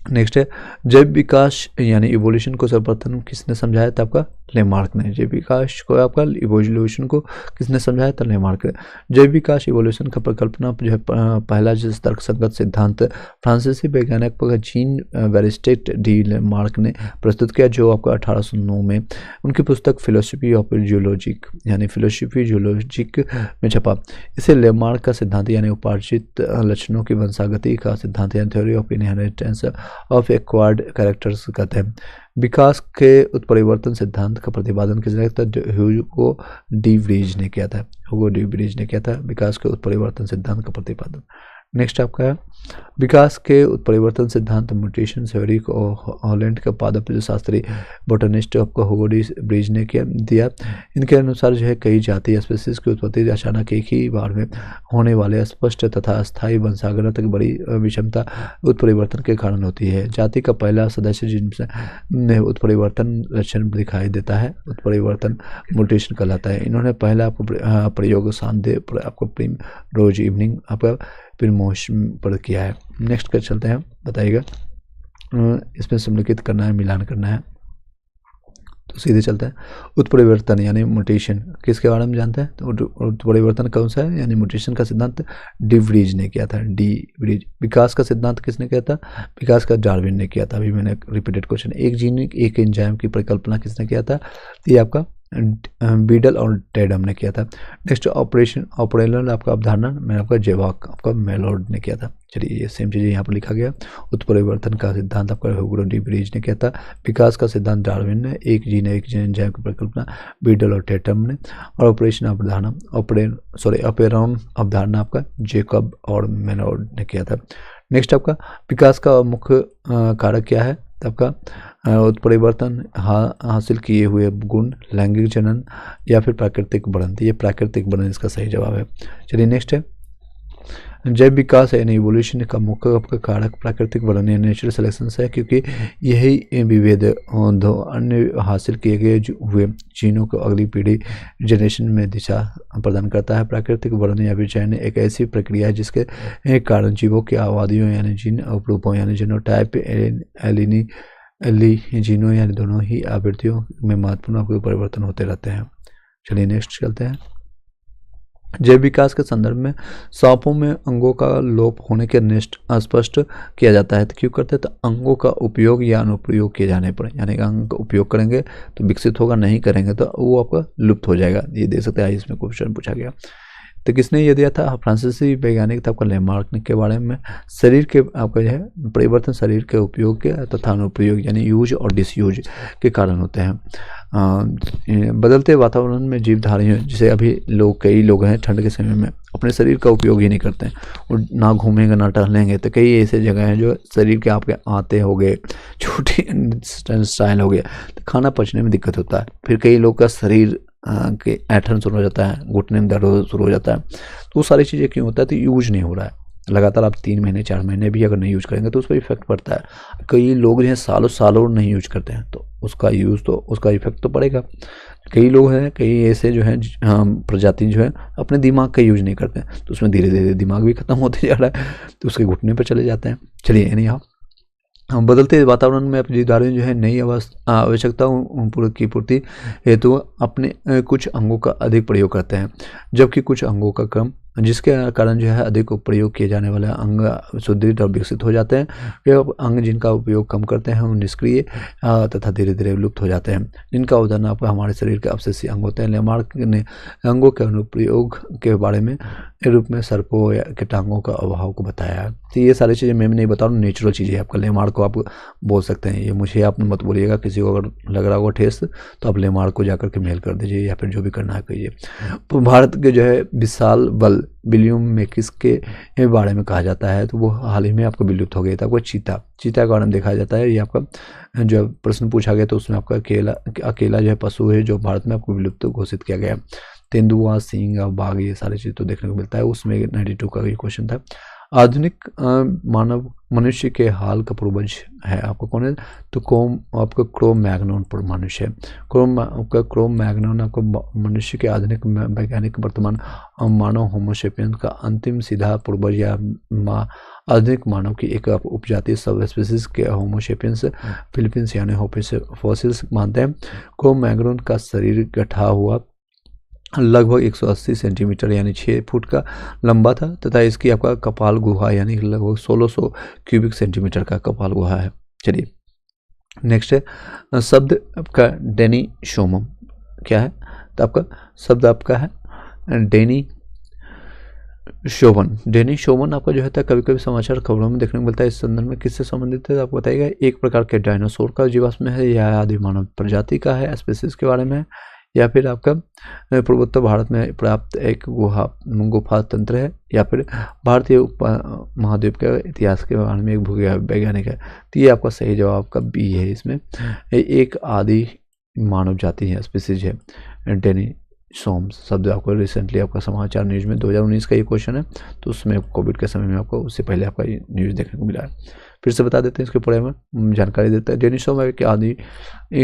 नेक्स्ट है जैव विकास यानी इवोल्यूशन को सर्वप्रथम किसने समझाया था? आपका लेमार्क ने। जैव विकास को आपका इवोल्यूशन को किसने समझाया था? लेमार्क ने। जैव विकास इवोल्यूशन का परिकल्पना जो है पहला जिस तर्कसंगत सिद्धांत फ्रांसीसी वैज्ञानिक जीन बैरिस्टेट डी लेमार्क ने प्रस्तुत किया, जो आपका 1809 में उनकी पुस्तक फिलोसफी ऑफ जियोलॉजिक यानी फिलोसफी जियोलॉजिक में छपा। इसे लेमार्क का सिद्धांत यानी उपार्जित लक्षणों की वंशागति का सिद्धांत यानी theory of inheritance of acquired characters कहते हैं। विकास के उत्परिवर्तन सिद्धांत का प्रतिपादन किसने किया था? ह्यूगो डी व्रीज ने किया था। ह्यूगो डी व्रीज ने किया था विकास के उत्परिवर्तन सिद्धांत का प्रतिपादन। नेक्स्ट आपका है विकास के उत्परिवर्तन सिद्धांत म्यूटेशन थ्योरी को हॉलैंड के पादप शास्त्री बोटनिस्ट आपको ह्यूगो डी व्रीज ने दिया। इनके अनुसार जो है कई जातीय स्पीसीज की उत्पत्ति अचानक एक ही बार में होने वाले स्पष्ट तथा अस्थायी वंशागण तक बड़ी विषमता उत्परिवर्तन के कारण होती है। जाति का पहला सदस्य जिनमें उत्परिवर्तन लक्षण दिखाई देता है उत्परिवर्तन म्यूटेशन कहलाता है। इन्होंने पहला आपको प्रयोग सांदे आपको प्रीम रोज इवनिंग आपका प्रिमोश पर किया है। नेक्स्ट कर चलते हैं, बताइएगा इसमें सम्मिलित करना है, मिलान करना है, तो सीधे चलते हैं। उत्परिवर्तन यानी म्यूटेशन किसके बारे में जानते हैं? तो उत्परिवर्तन कौन सा है यानी म्यूटेशन का सिद्धांत डी व्रीज ने किया था। D Vries. विकास का सिद्धांत किसने किया था? विकास का डार्विन ने किया था। अभी मैंने रिपीटेड क्वेश्चन। एक जीन एक एंजाइम की परिकल्पना किसने किया था? ये आपका बीडल और टेडम ने किया था। नेक्स्ट ऑपरेशनल आपका अवधारणा में आपका जेवाक आपका मेलोड ने किया था। चलिए ये सेम चीज़ यहाँ पर लिखा गया। उत्परिवर्तन का सिद्धांत आपका ह्यूगो डी व्रीज ने किया था। विकास का सिद्धांत डार्विन ने। एक जीन एंजाइम की परिकल्पना बीडल और टेडम ने। और ऑपरेशन अवधारणा ऑपेरॉन अवधारणा आपका जेकब और मेलोड ने किया था। नेक्स्ट आपका विकास का मुख्य कारक क्या है? आपका उत्परिवर्तन हासिल किए हुए गुण, लैंगिक जनन या फिर प्राकृतिक बढ़न। ये प्राकृतिक बढ़न इसका सही जवाब है। चलिए नेक्स्ट है जैव विकास यानी इवोल्यूशन का मुख्य आपका कारक प्राकृतिक बढ़न या नेचुरल सिलेक्शन है, क्योंकि यही विभेद अन्य हासिल किए गए हुए जीनों को अगली पीढ़ी जनरेशन में दिशा प्रदान करता है। प्राकृतिक बढ़न या विचयन एक ऐसी प्रक्रिया है जिसके कारण जीवों की आबादियों यानी जीन उपरूपों यानी जीनोटाइप जीनों यानी दोनों ही आवृत्तियों में महत्वपूर्ण परिवर्तन होते रहते हैं। चलिए नेक्स्ट चलते हैं। जैव विकास के संदर्भ में सांपों में अंगों का लोप होने के निष्ठ स्पष्ट किया जाता है। तो क्यों करते हैं? तो अंगों का उपयोग या अनुप्रयोग किए जाने पर, यानी अंग का उपयोग करेंगे तो विकसित होगा, नहीं करेंगे तो वो आपका लुप्त हो जाएगा। ये देख सकते हैं, इसमें क्वेश्चन पूछा गया। तो किसने ये दिया था? फ्रांसीसी वैज्ञानिक था आपका लेमार्क ने के बारे में। शरीर के आपका जो है परिवर्तन शरीर के उपयोग के तथा अनुप्रयोग यानी यूज और डिसयूज के कारण होते हैं। बदलते वातावरण में जीवधारियों जैसे अभी कई लोग हैं ठंड के समय में अपने शरीर का उपयोग ही नहीं करते हैं, और ना घूमेंगे ना टहलेंगे। तो कई ऐसे जगह हैं जो शरीर के आपके आते हो गए, छोटे स्टाइल हो गया, तो खाना पचने में दिक्कत होता है। फिर कई लोग का शरीर के ऐठन शुरू हो जाता है, घुटने में दर्द शुरू हो जाता है। तो वो सारी चीज़ें क्यों होता है? तो यूज नहीं हो रहा है लगातार। आप 3 महीने 4 महीने भी अगर नहीं यूज करेंगे तो उस पर इफेक्ट पड़ता है। कई लोग जो है सालों सालों नहीं यूज करते हैं तो उसका इफेक्ट तो पड़ेगा। कई लोग हैं, कई ऐसे जो हैं प्रजाति जो है अपने दिमाग का यूज नहीं करते हैं, तो उसमें धीरे धीरे दिमाग भी खत्म होते जा रहा है, तो उसके घुटने पर चले जाते हैं। चलिए यानी आप बदलते वातावरण में अपनी जीवधारियों जो है नई आवश्यकताओं की पूर्ति हेतु अपने कुछ अंगों का अधिक प्रयोग करते हैं, जबकि कुछ अंगों का कम, जिसके कारण जो है अधिक प्रयोग किए जाने वाले अंग सुदृढ़ और विकसित हो जाते हैं। वे अंग जिनका उपयोग कम करते हैं वो निष्क्रिय तथा धीरे धीरे विलुप्त हो जाते हैं। जिनका उदाहरण आपका हमारे शरीर के अवशेषीय अंग होते हैं। लेमार्क ने अंगों के अनुप्रयोग के बारे में रूप में सर्पों या कीटांगों का अभाव को बताया। तो ये सारी चीज़ें मैं नहीं बता रहा हूँ, नेचुरल चीज़ें आपका लेमार्क को आप बोल सकते हैं। ये मुझे आप मत बोलिएगा, किसी को अगर लग रहा होगा ठेस तो आप लेमार्क को जाकर के मेल कर दीजिए या फिर जो भी करना है कीजिए। तो भारत के जो है विशाल बल विलियम मेकिस के बारे में कहा जाता है, तो वो हाल ही में आपको विलुप्त हो गया था। आपको चीता के बारे में देखा जाता है। ये आपका जो प्रश्न पूछा गया तो उसमें आपका अकेला जो है पशु है जो भारत में आपको विलुप्त घोषित किया गया। तेंदुआ, सींग और बाघ, ये सारी चीज़ तो देखने को मिलता है। उसमें 92 का ये क्वेश्चन था। आधुनिक मानव मनुष्य के हाल का पूर्वज है आपको कौन है? तो आपका क्रो मैग्नन पर मनुष्य है। क्रो मैग्नन आपको मनुष्य के आधुनिक वैज्ञानिक वर्तमान मानव होमोसेपियंस का अंतिम सीधा पूर्वज या आधुनिक मानव की एक उपजाति सब स्पीसीज के होमोसेपियंस फिलीपींस यानी फोसिल्स मानते हैं। क्रो मैग्नन का शरीर गठा हुआ लगभग 180 सेंटीमीटर यानी 6 फुट का लंबा था तथा इसकी आपका कपाल गुहा यानी लगभग 1600 क्यूबिक सेंटीमीटर का कपाल गुहा है। चलिए नेक्स्ट है शब्द आपका डेनिसोमम क्या है? तो आपका शब्द आपका है डेनिसोमन आपका जो है कभी कभी समाचार खबरों में देखने को मिलता है। इस संदर्भ में किससे संबंधित है आपको बताइएगा? एक प्रकार के डायनासोर का जीवाश्म है या आदि मानव प्रजाति का है, स्पीसीज के बारे में, या फिर आपका पूर्वोत्तर भारत में प्राप्त एक गुफा तंत्र है, या फिर भारतीय महाद्वीप के इतिहास के बारे में एक वैज्ञानिक है। तो ये आपका सही जवाब आपका बी है। इसमें एक आदि मानव जाति है, स्पीसीज है डेनिसोम्स। शब्द आपको रिसेंटली आपका समाचार न्यूज़ में 2019 का ये क्वेश्चन है, तो उसमें कोविड के समय में आपको उससे पहले आपका ये न्यूज़ देखने को मिला है। फिर से बता देते हैं इसके बारे में जानकारी देते हैं। डेनिसोम एक आदि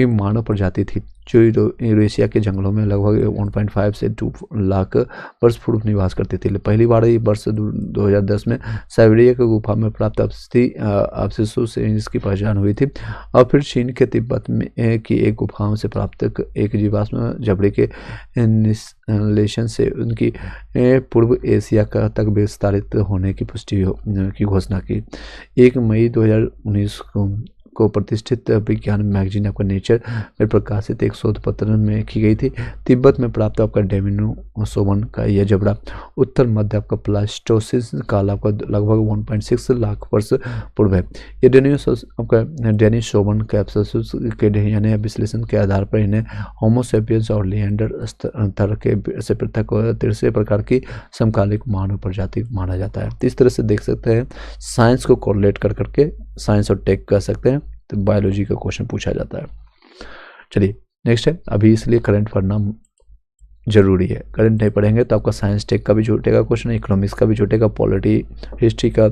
मानव प्रजाति थी जो यूरेशिया के जंगलों में लगभग 1.5 से 2 लाख वर्ष पूर्व निवास करती थी। पहली बार ये वर्ष 2010 में साइबेरिया की गुफा में प्राप्त अवशेषों से इसकी पहचान हुई थी और फिर चीन के तिब्बत में की एक गुफाओं से प्राप्त एक जीवाश्म जबड़े के निश्लेषण से उनकी पूर्व एशिया का तक विस्तारित होने की पुष्टि की घोषणा की। 1 मई 2019 को प्रतिष्ठित विज्ञान मैगजीन आपका नेचर में प्रकाशित एक शोध पत्र में की गई थी। तिब्बत में प्राप्त आपका डेनिसोमन का यह जबड़ा उत्तर मध्य आपका प्लास्टोसिस काल आपका लगभग 1.6 लाख वर्ष पूर्व है। ये डेनिसोमन के अवशेषों के यानी विश्लेषण के आधार पर इन्हें होमोसेपियंस और लिएंडर के से पृथक तीसरे प्रकार की समकालिक मानव प्रजाति माना जाता है। तो इस तरह से देख सकते हैं साइंस को कोरिलेट कर करके साइंस और टेक कर सकते हैं, तो बायोलॉजी का क्वेश्चन पूछा जाता है। चलिए नेक्स्ट है, अभी इसलिए करंट पढ़ना जरूरी है। करंट नहीं पढ़ेंगे तो आपका साइंस टेक का भी छूटेगा क्वेश्चन, इकोनॉमिक्स का भी छूटेगा, पॉलिटी हिस्ट्री का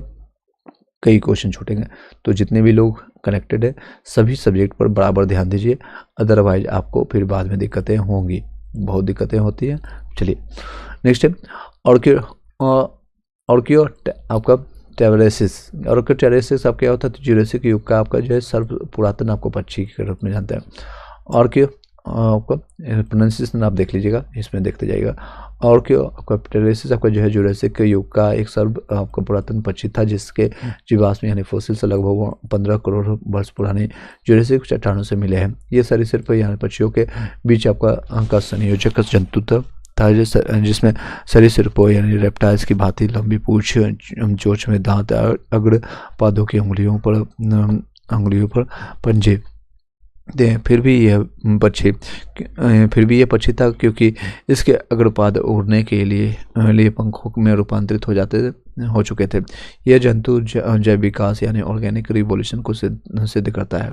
कई क्वेश्चन छूटेंगे। तो जितने भी लोग कनेक्टेड है सभी सब्जेक्ट पर बराबर ध्यान दीजिए, अदरवाइज आपको फिर बाद में दिक्कतें होंगी, बहुत दिक्कतें होती हैं। चलिए नेक्स्ट है ऑर्कियो आपका टेरेसिस आपका क्या होता है? तो जुरासिक युग का आपका जो है सर्व पुरातन आपको पक्षी के रूप में जानते हैं। ऑर्कियो आपका प्रोनाउंसिएशन आप देख लीजिएगा, इसमें देखते जाइएगा। ऑर्कियो आपका टेरेसिस आपका जो है जुरासिक युग का एक सर्व आपका पुरातन पक्षी था जिसके जीवाश्म यानी फोसिल से लगभग 15 करोड़ वर्ष पुराने जुरासिक चट्टानों से मिले हैं। ये सरीसृप यानी पक्षियों के बीच आपका संयोजक जंतु था जिसमें सरीसृपों यानी रेप्टाइल्स की भांति लंबी पूंछ, चोंच में दांत, अग्र पादों की अंगुलियों पर पंजे थे। फिर भी यह पक्षी था क्योंकि इसके अग्रपाद उड़ने के लिए पंखों में रूपांतरित हो चुके थे। यह जंतु जैव विकास यानी ऑर्गेनिक रिवोल्यूशन को सिद्ध करता है।